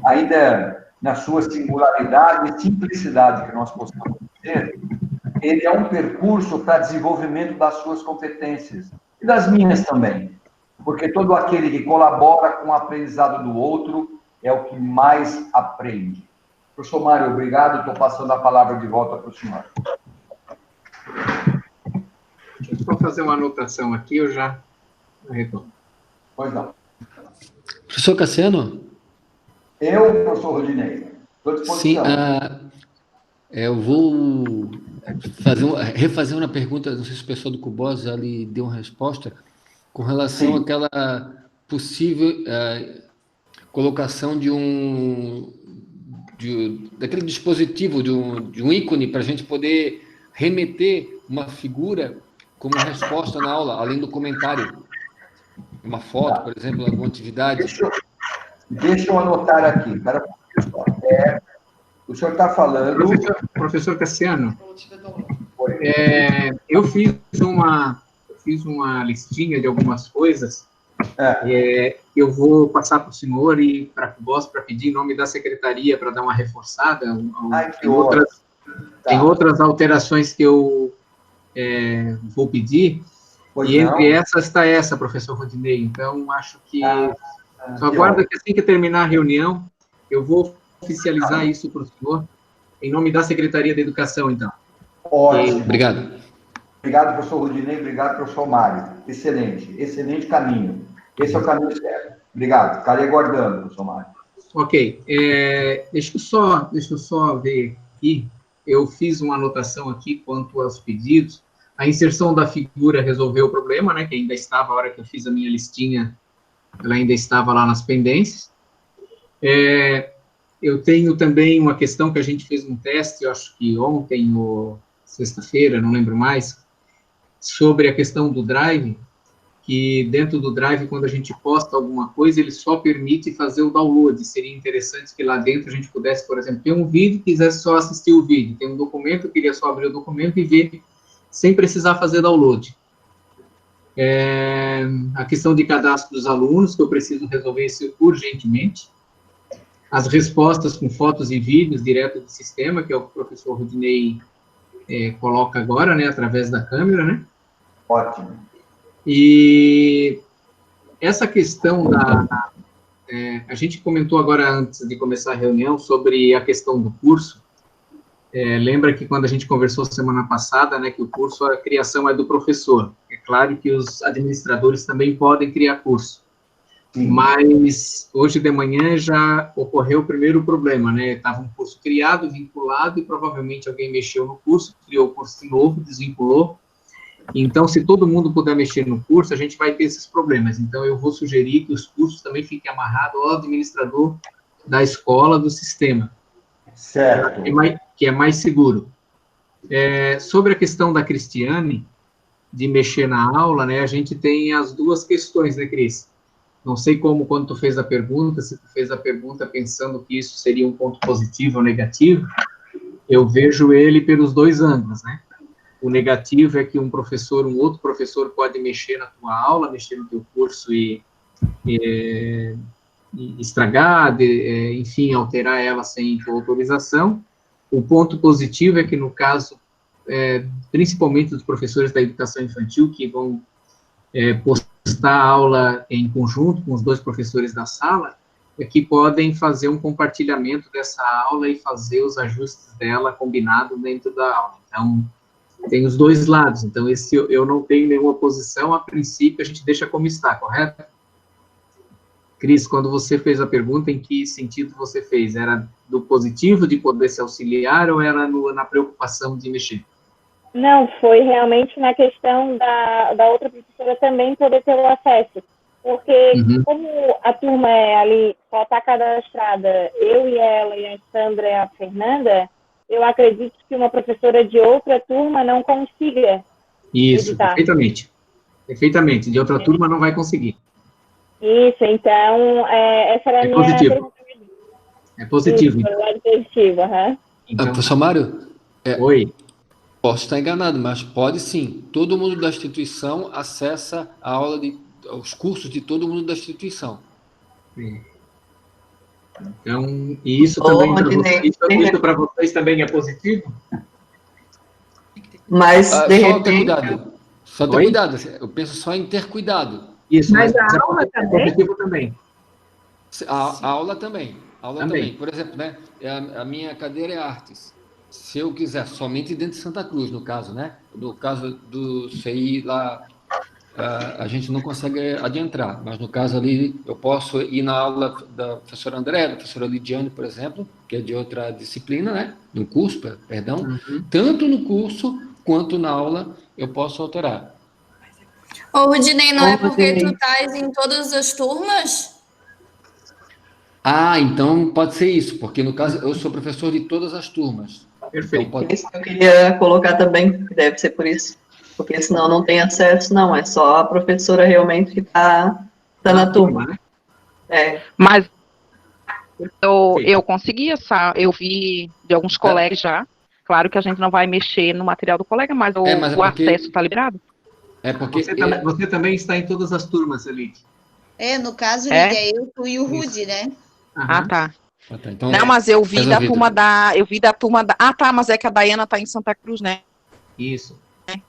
Speaker 2: ainda na sua singularidade e simplicidade que nós possamos dizer, ele é um percurso para desenvolvimento das suas competências e das minhas também. Porque todo aquele que colabora com o aprendizado do outro é o que mais aprende. Professor Mário, obrigado. Estou passando a palavra de volta para o senhor.
Speaker 1: Deixa eu só fazer uma anotação aqui, eu já retorno.
Speaker 2: Pois não.
Speaker 7: Professor Cassiano?
Speaker 2: Eu, professor Rodinei, estou à disposição.
Speaker 7: Sim, eu vou refazer uma pergunta, não sei se o pessoal do Cubós já lhe deu uma resposta, com relação àquela possível colocação daquele dispositivo, de um ícone, para a gente poder remeter uma figura como resposta na aula, além do comentário. Uma foto, por exemplo, alguma atividade.
Speaker 2: Deixa eu anotar aqui. O senhor está falando...
Speaker 1: Professor Cassiano, eu fiz uma listinha de algumas coisas. Eu vou passar para o senhor e para a Cubós para pedir em nome da secretaria para dar uma reforçada. Tem outras alterações que eu vou pedir,
Speaker 2: Pois
Speaker 1: e entre
Speaker 2: não.
Speaker 1: essas está essa, professor Rodinei. Então, acho que só
Speaker 2: que
Speaker 1: aguardo
Speaker 2: ótimo.
Speaker 1: que assim que terminar a reunião, eu vou oficializar isso para o senhor, em nome da Secretaria da Educação, então.
Speaker 2: Ótimo.
Speaker 7: Obrigado.
Speaker 2: Obrigado, professor Rodinei. Obrigado, professor Mário. Excelente. Excelente caminho. Esse é o caminho certo. Obrigado. Ficarei aguardando, professor Mário.
Speaker 1: Ok. Deixa eu só ver aqui. Eu fiz uma anotação aqui quanto aos pedidos. A inserção da figura resolveu o problema, né? Que ainda estava, a hora que eu fiz a minha listinha, ela ainda estava lá nas pendências. Eu tenho também uma questão que a gente fez um teste, eu acho que ontem ou sexta-feira, não lembro mais, sobre a questão do Drive, que dentro do Drive, quando a gente posta alguma coisa, ele só permite fazer o download. Seria interessante que lá dentro a gente pudesse, por exemplo, ter um vídeo e quisesse só assistir o vídeo. Tem um documento, eu queria só abrir o documento e ver, sem precisar fazer download. A questão de cadastro dos alunos, que eu preciso resolver isso urgentemente. As respostas com fotos e vídeos direto do sistema, que é o que o professor Rodinei coloca agora, né, através da câmera, né?
Speaker 2: Ótimo.
Speaker 1: E essa questão a gente comentou agora, antes de começar a reunião, sobre a questão do curso. Lembra que quando a gente conversou semana passada, né, que o curso, a criação é do professor. É claro que os administradores também podem criar curso.
Speaker 2: Sim.
Speaker 1: Mas hoje de manhã já ocorreu o primeiro problema, né? Estava um curso criado, vinculado, e provavelmente alguém mexeu no curso, criou o curso de novo, desvinculou. Então, se todo mundo puder mexer no curso, a gente vai ter esses problemas. Então, eu vou sugerir que os cursos também fiquem amarrados ao administrador da escola, do sistema.
Speaker 2: Certo.
Speaker 1: Que é mais seguro. Sobre a questão da Cristiane, de mexer na aula, né? A gente tem as duas questões, né, Cris? Não sei quando tu fez a pergunta, se tu fez a pergunta pensando que isso seria um ponto positivo ou negativo, eu vejo ele pelos dois ângulos, né? O negativo é que um outro professor pode mexer na tua aula, mexer no teu curso e estragar, enfim, alterar ela sem tua autorização. O ponto positivo é que, no caso, principalmente dos professores da educação infantil, que vão postar a aula em conjunto com os dois professores da sala, que podem fazer um compartilhamento dessa aula e fazer os ajustes dela combinado dentro da aula. Então, tem os dois lados. Então, eu não tenho nenhuma posição, a princípio a gente deixa como está, correto? Cris, quando você fez a pergunta, em que sentido você fez? Era do positivo de poder se auxiliar ou era na preocupação de mexer?
Speaker 6: Não, foi realmente na questão da outra professora também poder ter o acesso. Porque, como a turma ali, só está cadastrada, eu e ela, e a Sandra e a Fernanda, eu acredito que uma professora de outra turma não consiga editar.
Speaker 1: Perfeitamente. Perfeitamente. De outra turma não vai conseguir.
Speaker 6: Isso, então, essa era a minha...
Speaker 1: Positivo. É positivo.
Speaker 6: Isso, é positivo,
Speaker 1: Então,
Speaker 7: professor Mário?
Speaker 1: Oi.
Speaker 7: Posso estar enganado, mas pode sim. Todo mundo da instituição acessa a aula os cursos de todo mundo da instituição.
Speaker 1: Então, e isso também para vocês também é positivo?
Speaker 3: Mas, de
Speaker 7: só
Speaker 3: repente...
Speaker 7: ter cuidado. Só ter cuidado. Eu penso só em ter cuidado.
Speaker 1: Isso,
Speaker 3: mas a aula
Speaker 1: é positivo também.
Speaker 7: A aula também. Por exemplo, né? A minha cadeira é artes. Se eu quiser, somente dentro de Santa Cruz, no caso, né? No caso do CI lá, a gente não consegue adentrar, mas no caso ali, eu posso ir na aula da professora André, da professora Lidiane, por exemplo, que é de outra disciplina, né? No curso, perdão. Tanto no curso quanto na aula, eu posso alterar.
Speaker 8: Ô, Rudinei, não é porque tu estás em todas as turmas?
Speaker 7: Então pode ser isso, porque no caso eu sou professor de todas as turmas.
Speaker 1: Perfeito.
Speaker 7: Então,
Speaker 3: Isso que eu queria colocar também, que deve ser por isso. Porque senão não tem acesso, não. É só a professora realmente que está na turma.
Speaker 1: Né?
Speaker 9: Mas eu consegui, eu vi de alguns colegas já. Claro que a gente não vai mexer no material do colega, mas o acesso está liberado.
Speaker 1: Porque você também está em todas as turmas, Elite.
Speaker 5: No caso, é eu, tu e o Rudi, né?
Speaker 9: Tá.
Speaker 7: Então,
Speaker 9: não, mas eu vi da turma da... mas é que a Daiana está em Santa Cruz, né?
Speaker 1: Isso.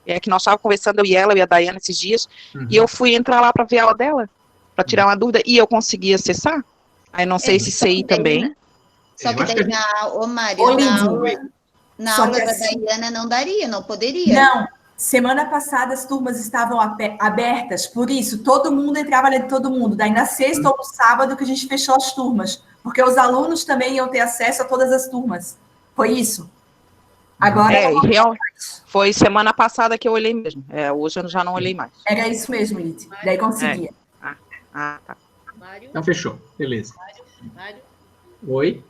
Speaker 9: É que nós estávamos conversando, eu e a Daiane esses dias, e eu fui entrar lá para ver a aula dela, para tirar uma dúvida, e eu consegui acessar. Aí não sei se CI também.
Speaker 5: Só que daí na aula da Daiane não daria, não poderia.
Speaker 10: Não, semana passada as turmas estavam abertas, por isso todo mundo entrava ali de todo mundo. Daí na sexta ou no sábado que a gente fechou as turmas, porque os alunos também iam ter acesso a todas as turmas. Foi isso. Agora
Speaker 9: foi semana passada que eu olhei mesmo. Hoje eu já não olhei mais.
Speaker 10: Era isso mesmo, Lite. Daí conseguia.
Speaker 9: Tá.
Speaker 1: Então fechou, beleza.
Speaker 11: Mário?
Speaker 1: Oi?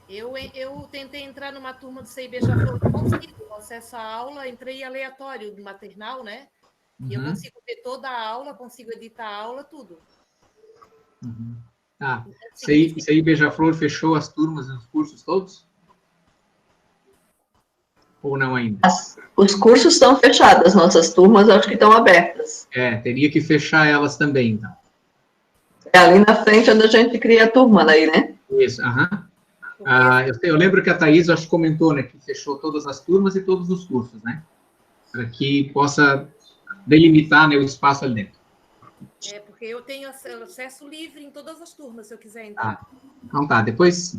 Speaker 11: Eu tentei entrar numa turma do CI Beija-Flor, consegui acesso à aula, entrei aleatório do maternal, né? E eu consigo ver toda a aula, consigo editar a aula, tudo.
Speaker 1: Tá. CI Beija-Flor fechou as turmas e os cursos todos? Ou não ainda?
Speaker 3: Os cursos estão fechados, as nossas turmas acho que estão abertas.
Speaker 1: Teria que fechar elas também, então.
Speaker 3: É ali na frente onde a gente cria a turma, daí, né?
Speaker 1: Isso, eu lembro que a Thaís, acho que comentou, né, que fechou todas as turmas e todos os cursos, né? Para que possa delimitar, né, o espaço ali dentro.
Speaker 11: Porque eu tenho acesso livre em todas as turmas, se eu quiser entrar.
Speaker 1: Então tá, depois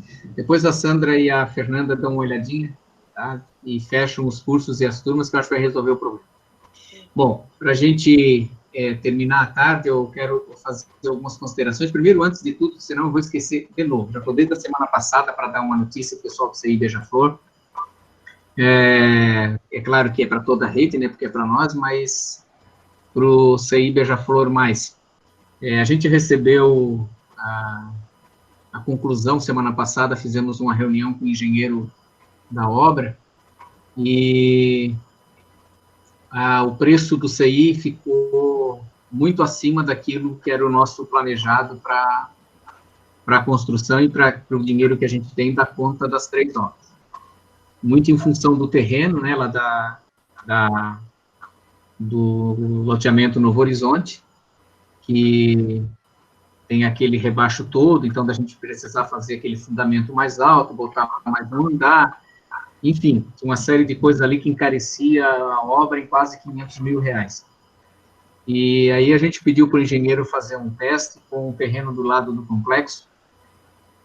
Speaker 1: a Sandra e a Fernanda dão uma olhadinha, tá? E fecham os cursos e as turmas, que eu acho que vai resolver o problema. Bom, para a gente terminar a tarde, eu quero fazer algumas considerações. Primeiro, antes de tudo, senão eu vou esquecer de novo. Já estou desde a semana passada para dar uma notícia pessoal do CI Beija-Flor. É claro que é para toda a rede, né, porque é para nós, mas para o CI Beija-Flor mais. A gente recebeu a conclusão, semana passada, fizemos uma reunião com o engenheiro da obra, e o preço do CI ficou muito acima daquilo que era o nosso planejado para a construção e para o dinheiro que a gente tem da conta das 3 obras. Muito em função do terreno, né, lá do loteamento Novo Horizonte, que tem aquele rebaixo todo, então da gente precisar fazer aquele fundamento mais alto, botar mais um andar, enfim, uma série de coisas ali que encarecia a obra em quase R$500 mil. E aí a gente pediu para o engenheiro fazer um teste com o terreno do lado do complexo,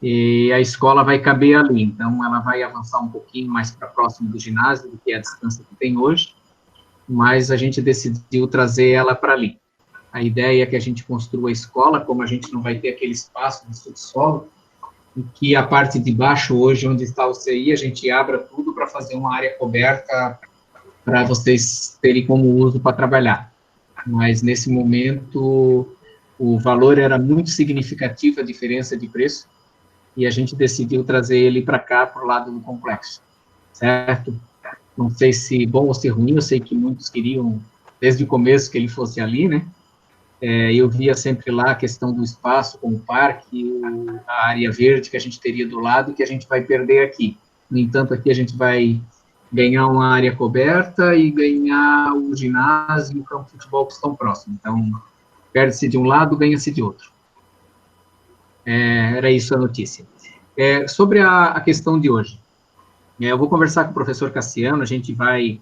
Speaker 1: e a escola vai caber ali, então ela vai avançar um pouquinho mais para próximo do ginásio, do que é a distância que tem hoje, mas a gente decidiu trazer ela para ali. A ideia é que a gente construa a escola, como a gente não vai ter aquele espaço de subsolo, e que a parte de baixo, hoje, onde está o CI, a gente abra tudo para fazer uma área coberta para vocês terem como uso para trabalhar. Mas, nesse momento, o valor era muito significativo, a diferença de preço, e a gente decidiu trazer ele para cá, para o lado do complexo, certo? Não sei se bom ou se ruim, eu sei que muitos queriam, desde o começo, que ele fosse ali, né? Eu via sempre lá a questão do espaço com o parque, a área verde que a gente teria do lado, que a gente vai perder aqui. No entanto, aqui a gente vai ganhar uma área coberta e ganhar o ginásio e o campo de futebol que estão próximos. Então, perde-se de um lado, ganha-se de outro. Era isso a notícia. Sobre a questão de hoje, eu vou conversar com o professor Cassiano, a gente vai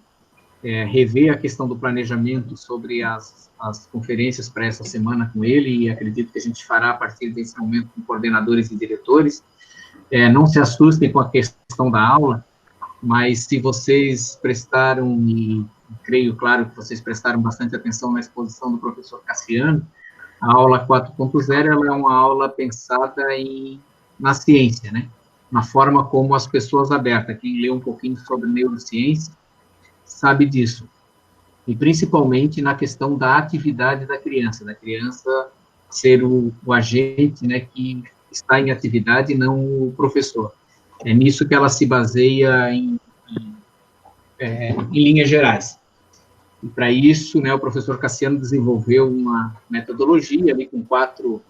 Speaker 1: rever a questão do planejamento sobre as conferências para essa semana com ele, e acredito que a gente fará a partir desse momento com coordenadores e diretores. Não se assustem com a questão da aula, mas se vocês prestaram, e creio, claro, que vocês prestaram bastante atenção na exposição do professor Cassiano, a aula 4.0, ela é uma aula pensada na ciência, né? Na forma como as pessoas abertas, quem lê um pouquinho sobre neurociência, sabe disso. E principalmente na questão da atividade da criança ser o agente, né, que está em atividade e não o professor. É nisso que ela se baseia em linhas gerais. E para isso, né, o professor Cassiano desenvolveu uma metodologia ali com quatro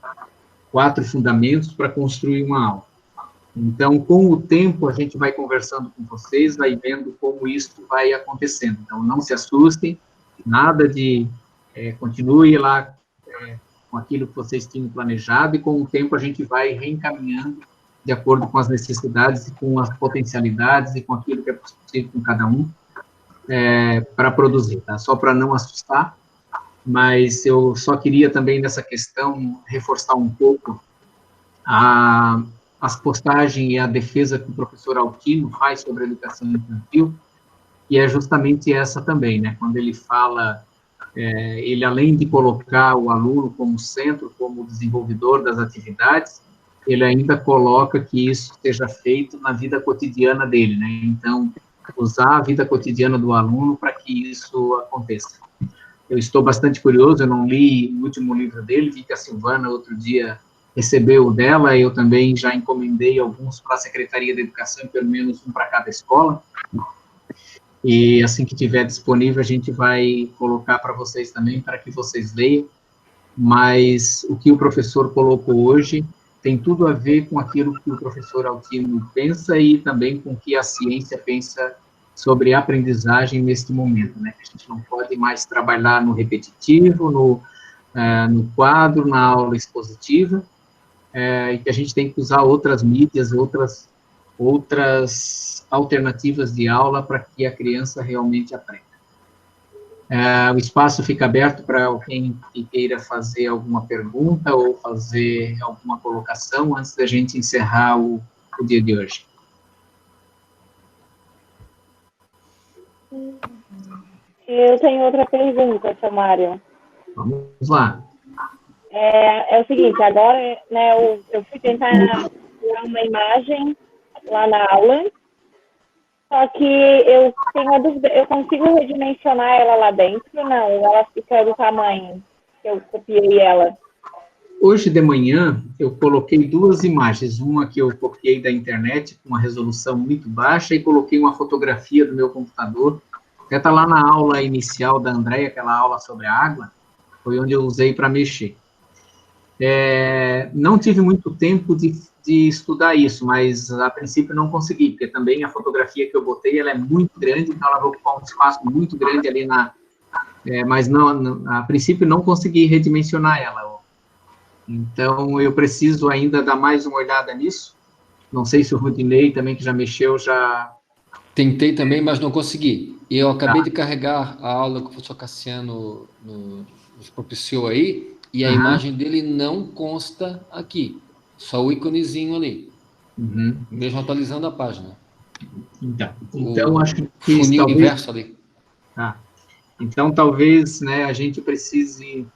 Speaker 1: fundamentos para construir uma aula. Então, com o tempo, a gente vai conversando com vocês, vai vendo como isso vai acontecendo. Então, não se assustem, nada de... continue lá com aquilo que vocês tinham planejado, e com o tempo a gente vai reencaminhando de acordo com as necessidades e com as potencialidades e com aquilo que é possível com cada um. para produzir, tá? Só para não assustar, mas eu só queria também nessa questão reforçar um pouco as postagens e a defesa que o professor Altino faz sobre a educação infantil, e é justamente essa também, né? Quando ele fala, ele além de colocar o aluno como centro, como desenvolvedor das atividades, ele ainda coloca que isso seja feito na vida cotidiana dele, né? Então, usar a vida cotidiana do aluno para que isso aconteça. Eu estou bastante curioso, eu não li o último livro dele, vi que a Silvana outro dia recebeu o dela, eu também já encomendei alguns para a Secretaria de Educação, pelo menos um para cada escola, e assim que tiver disponível, a gente vai colocar para vocês também, para que vocês leiam, mas o que o professor colocou hoje tem tudo a ver com aquilo que o professor Altino pensa e também com o que a ciência pensa sobre a aprendizagem neste momento, né? A gente não pode mais trabalhar no repetitivo, no quadro, na aula expositiva, e que a gente tem que usar outras mídias, outras alternativas de aula para que a criança realmente aprenda. O espaço fica aberto para alguém que queira fazer alguma pergunta ou fazer alguma colocação antes da gente encerrar o dia de hoje.
Speaker 6: Eu tenho outra pergunta, seu Mário.
Speaker 1: Vamos lá.
Speaker 6: É o seguinte, agora, né, eu fui tentar tirar uma imagem lá na aula, só que eu tenho a dúvida, eu consigo redimensionar ela lá dentro? Não, ela fica do tamanho que eu copiei ela.
Speaker 1: Hoje de manhã, eu coloquei duas imagens, uma que eu copiei da internet, com uma resolução muito baixa, e coloquei uma fotografia do meu computador, até está lá na aula inicial da Andréia, aquela aula sobre a água, foi onde eu usei para mexer. Não tive muito tempo de estudar isso, mas a princípio não consegui, porque também a fotografia que eu botei, ela é muito grande, então ela vai ocupar um espaço muito grande ali mas a princípio não consegui redimensionar ela. Então eu preciso ainda dar mais uma olhada nisso. Não sei se o Rudinei também, que já mexeu, já...
Speaker 7: Tentei também, mas não consegui. E eu acabei de carregar a aula que o professor Cassiano nos propiciou aí, e a imagem dele não consta aqui, só o íconezinho ali, mesmo atualizando a página.
Speaker 1: Então acho que
Speaker 7: funil
Speaker 1: talvez,
Speaker 7: inverso ali.
Speaker 1: Então talvez, né, a gente precise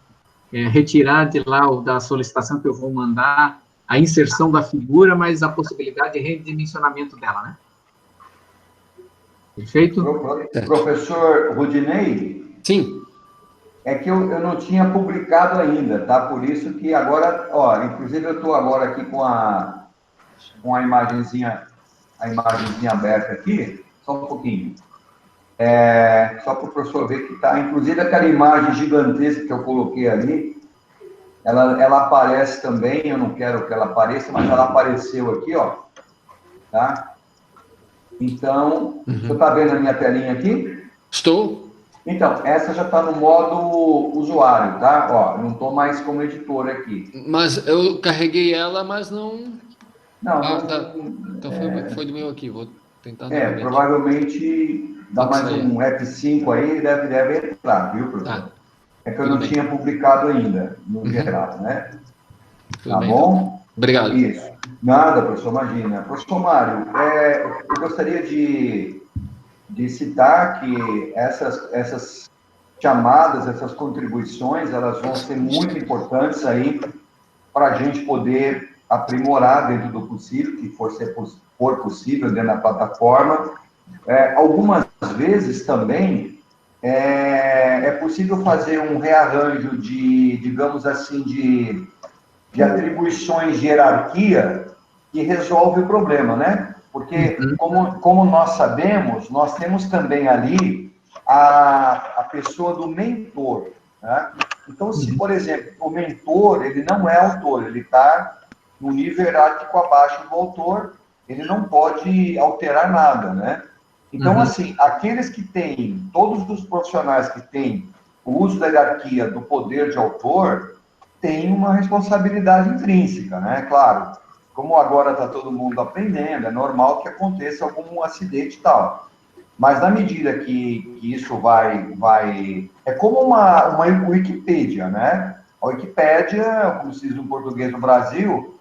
Speaker 1: retirar de lá da solicitação que eu vou mandar a inserção da figura, mas a possibilidade de redimensionamento dela, né? Perfeito?
Speaker 2: Professor Rudinei?
Speaker 7: Sim.
Speaker 2: É que eu não tinha publicado ainda, tá? Por isso que agora, inclusive eu estou agora aqui com a imagenzinha aberta aqui, só um pouquinho. Só para o professor ver que está, inclusive aquela imagem gigantesca que eu coloquei ali, ela aparece também, eu não quero que ela apareça, mas ela apareceu aqui, tá? Então, você está vendo a minha telinha aqui?
Speaker 7: Estou.
Speaker 2: Então, essa já está no modo usuário, tá? Não estou mais como editor aqui.
Speaker 7: Mas eu carreguei ela, mas não...
Speaker 2: Não,
Speaker 7: tá. Então foi do meu aqui, vou tentar...
Speaker 2: provavelmente dá mais um F5 aí, deve entrar, viu, professor? É que eu não tinha publicado ainda, no geral, né?
Speaker 7: Tudo bem, bom?
Speaker 2: Então.
Speaker 7: Obrigado.
Speaker 2: Isso. Nada, professor, imagina. Professor Mário, eu gostaria de citar que essas chamadas, essas contribuições, elas vão ser muito importantes aí para a gente poder aprimorar dentro do possível, que for possível dentro da plataforma. Algumas vezes também é possível fazer um rearranjo digamos assim, de atribuições de hierarquia que resolve o problema, né? Porque, como nós sabemos, nós temos também ali a pessoa do mentor, né? Então, se, por exemplo, o mentor, ele não é autor, ele está no nível hierárquico abaixo do autor, ele não pode alterar nada, né? Então, assim, aqueles que têm, todos os profissionais que têm o uso da hierarquia do poder de autor, têm uma responsabilidade intrínseca, né? Claro, como agora está todo mundo aprendendo, é normal que aconteça algum acidente e tal. Mas na medida que isso vai... É como uma Wikipédia, né? A Wikipédia, como se diz no português do Brasil,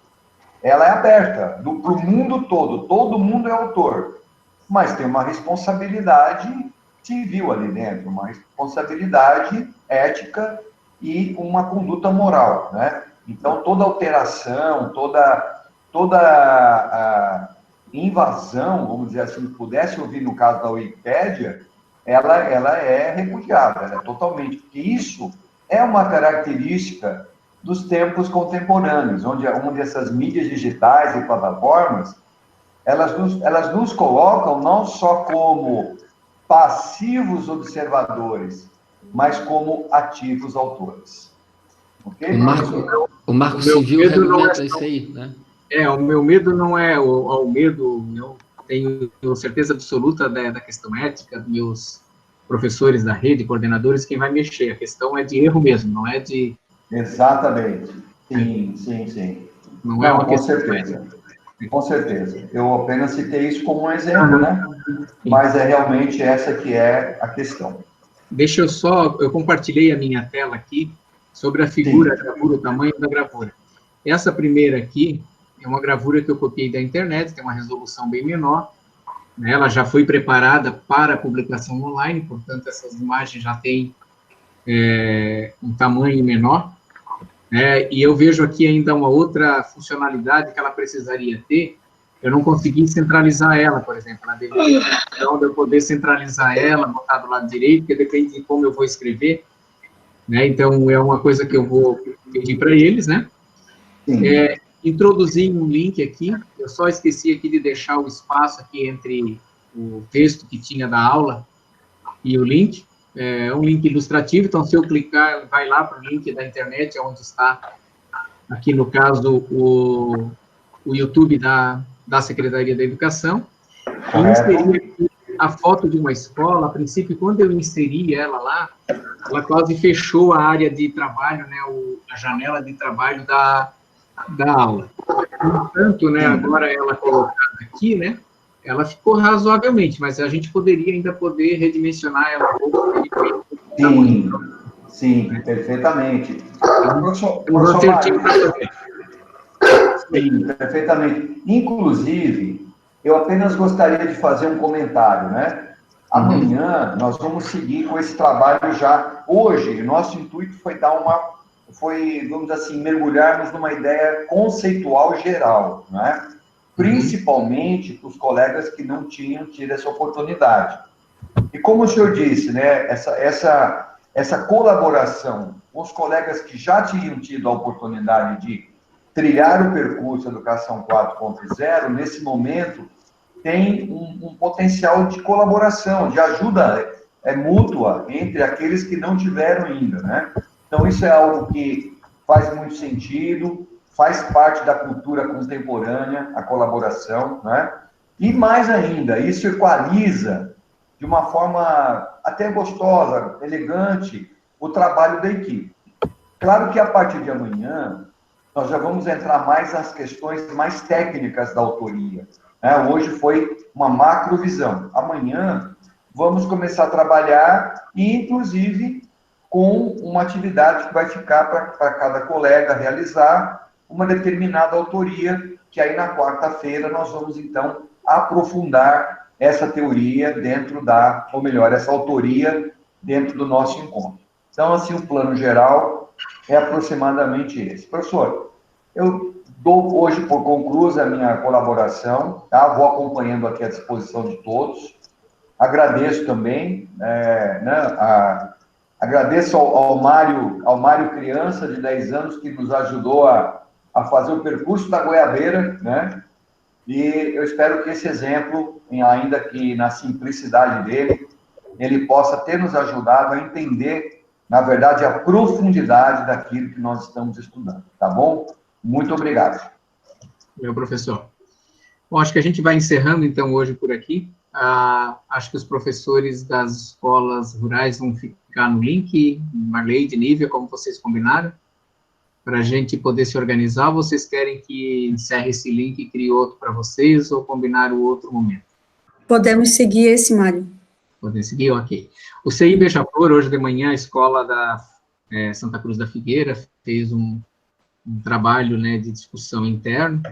Speaker 2: ela é aberta para o mundo todo mundo é autor, mas tem uma responsabilidade civil ali dentro, uma responsabilidade ética e uma conduta moral, né? Então, toda alteração, toda a invasão, vamos dizer assim, que pudesse ouvir no caso da Wikipédia, ela é repudiada, ela é totalmente, porque isso é uma característica dos tempos contemporâneos, onde essas mídias digitais e plataformas, elas nos colocam não só como passivos observadores, mas como ativos autores. Okay?
Speaker 7: O Marco Civil regulamenta isso aí, né?
Speaker 1: O meu medo não é o medo, eu tenho certeza absoluta da questão ética, dos meus professores da rede, coordenadores, quem vai mexer. A questão é de erro mesmo, não é de...
Speaker 2: Exatamente. Sim.
Speaker 1: Não é uma questão...
Speaker 2: Com certeza. Eu apenas citei isso como um exemplo, né? Mas é realmente essa que é a questão.
Speaker 1: Deixa eu compartilhei a minha tela aqui sobre a figura, a gravura, o tamanho da gravura. Essa primeira aqui é uma gravura que eu copiei da internet, tem uma resolução bem menor, né? Ela já foi preparada para publicação online, portanto, essas imagens já têm um tamanho menor, e eu vejo aqui ainda uma outra funcionalidade que ela precisaria ter. Eu não consegui centralizar ela, por exemplo, ela deveria de eu poder centralizar ela, botar do lado direito, porque depende de como eu vou escrever, né? Então, é uma coisa que eu vou pedir para eles, né? Introduzir um link aqui, eu só esqueci aqui de deixar o espaço aqui entre o texto que tinha da aula e o link. É um link ilustrativo, então se eu clicar, vai lá para o link da internet, onde está, aqui no caso, o YouTube da Secretaria da Educação. Eu inseri aqui a foto de uma escola. A princípio, quando eu inseri ela lá, ela quase fechou a área de trabalho, né, a janela de trabalho da aula. Portanto, né, agora ela colocada aqui, né, ela ficou razoavelmente, mas a gente poderia ainda redimensionar ela um pouco.
Speaker 2: Sim, perfeitamente. Sim, perfeitamente. Inclusive, eu apenas gostaria de fazer um comentário, né? Amanhã nós vamos seguir com esse trabalho já. Hoje, nosso intuito foi vamos dizer assim, mergulharmos numa ideia conceitual geral, né? Principalmente para os colegas que não tinham tido essa oportunidade. E como o senhor disse, né, essa colaboração com os colegas que já tinham tido a oportunidade de trilhar o percurso Educação 4.0, nesse momento, tem um potencial de colaboração, de ajuda mútua entre aqueles que não tiveram ainda, né? Então, isso é algo que faz muito sentido, faz parte da cultura contemporânea, a colaboração, né? E mais ainda, isso equaliza de uma forma até gostosa, elegante, o trabalho da equipe. Claro que a partir de amanhã, nós já vamos entrar mais nas questões mais técnicas da autoria, né? Hoje foi uma macrovisão. Amanhã, vamos começar a trabalhar, e inclusive com uma atividade que vai ficar para cada colega realizar uma determinada autoria, que aí na quarta-feira nós vamos, então, aprofundar essa teoria essa autoria dentro do nosso encontro. Então, assim, o plano geral é aproximadamente esse. Professor, eu dou hoje por conclusa a minha colaboração, tá? Vou acompanhando aqui à disposição de todos. Agradeço também, agradeço ao Mário criança, de 10 anos, que nos ajudou a fazer o percurso da goiabeira, né? E eu espero que esse exemplo, ainda que na simplicidade dele, ele possa ter nos ajudado a entender, na verdade, a profundidade daquilo que nós estamos estudando, tá bom? Muito obrigado.
Speaker 1: Meu professor. Bom, acho que a gente vai encerrando, então, hoje por aqui. Acho que os professores das escolas rurais vão ficar no link, Marley, de Nívia, como vocês combinaram, para a gente poder se organizar. Vocês querem que encerre esse link e crie outro para vocês, ou combinar o outro momento?
Speaker 12: Podemos seguir esse, Mário.
Speaker 1: Podem seguir? Ok. O CI Beija-Flor, hoje de manhã, a escola da Santa Cruz da Figueira fez um trabalho, né, de discussão interno.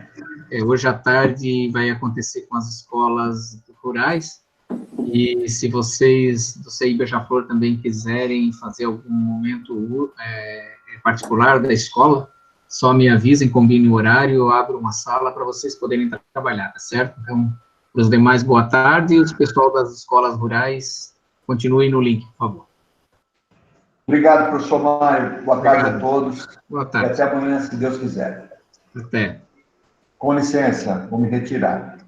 Speaker 1: Hoje à tarde vai acontecer com as escolas rurais, e se vocês do CI Beija-Flor também quiserem fazer algum momento particular da escola, só me avisem, combine o horário, eu abro uma sala para vocês poderem trabalhar, tá certo? Então, para os demais, boa tarde, e os pessoal das escolas rurais, continuem no link, por favor.
Speaker 2: Obrigado, professor Mário. Boa tarde a todos.
Speaker 1: Boa tarde.
Speaker 2: E até amanhã, se Deus quiser.
Speaker 1: Até.
Speaker 2: Com licença, vou me retirar.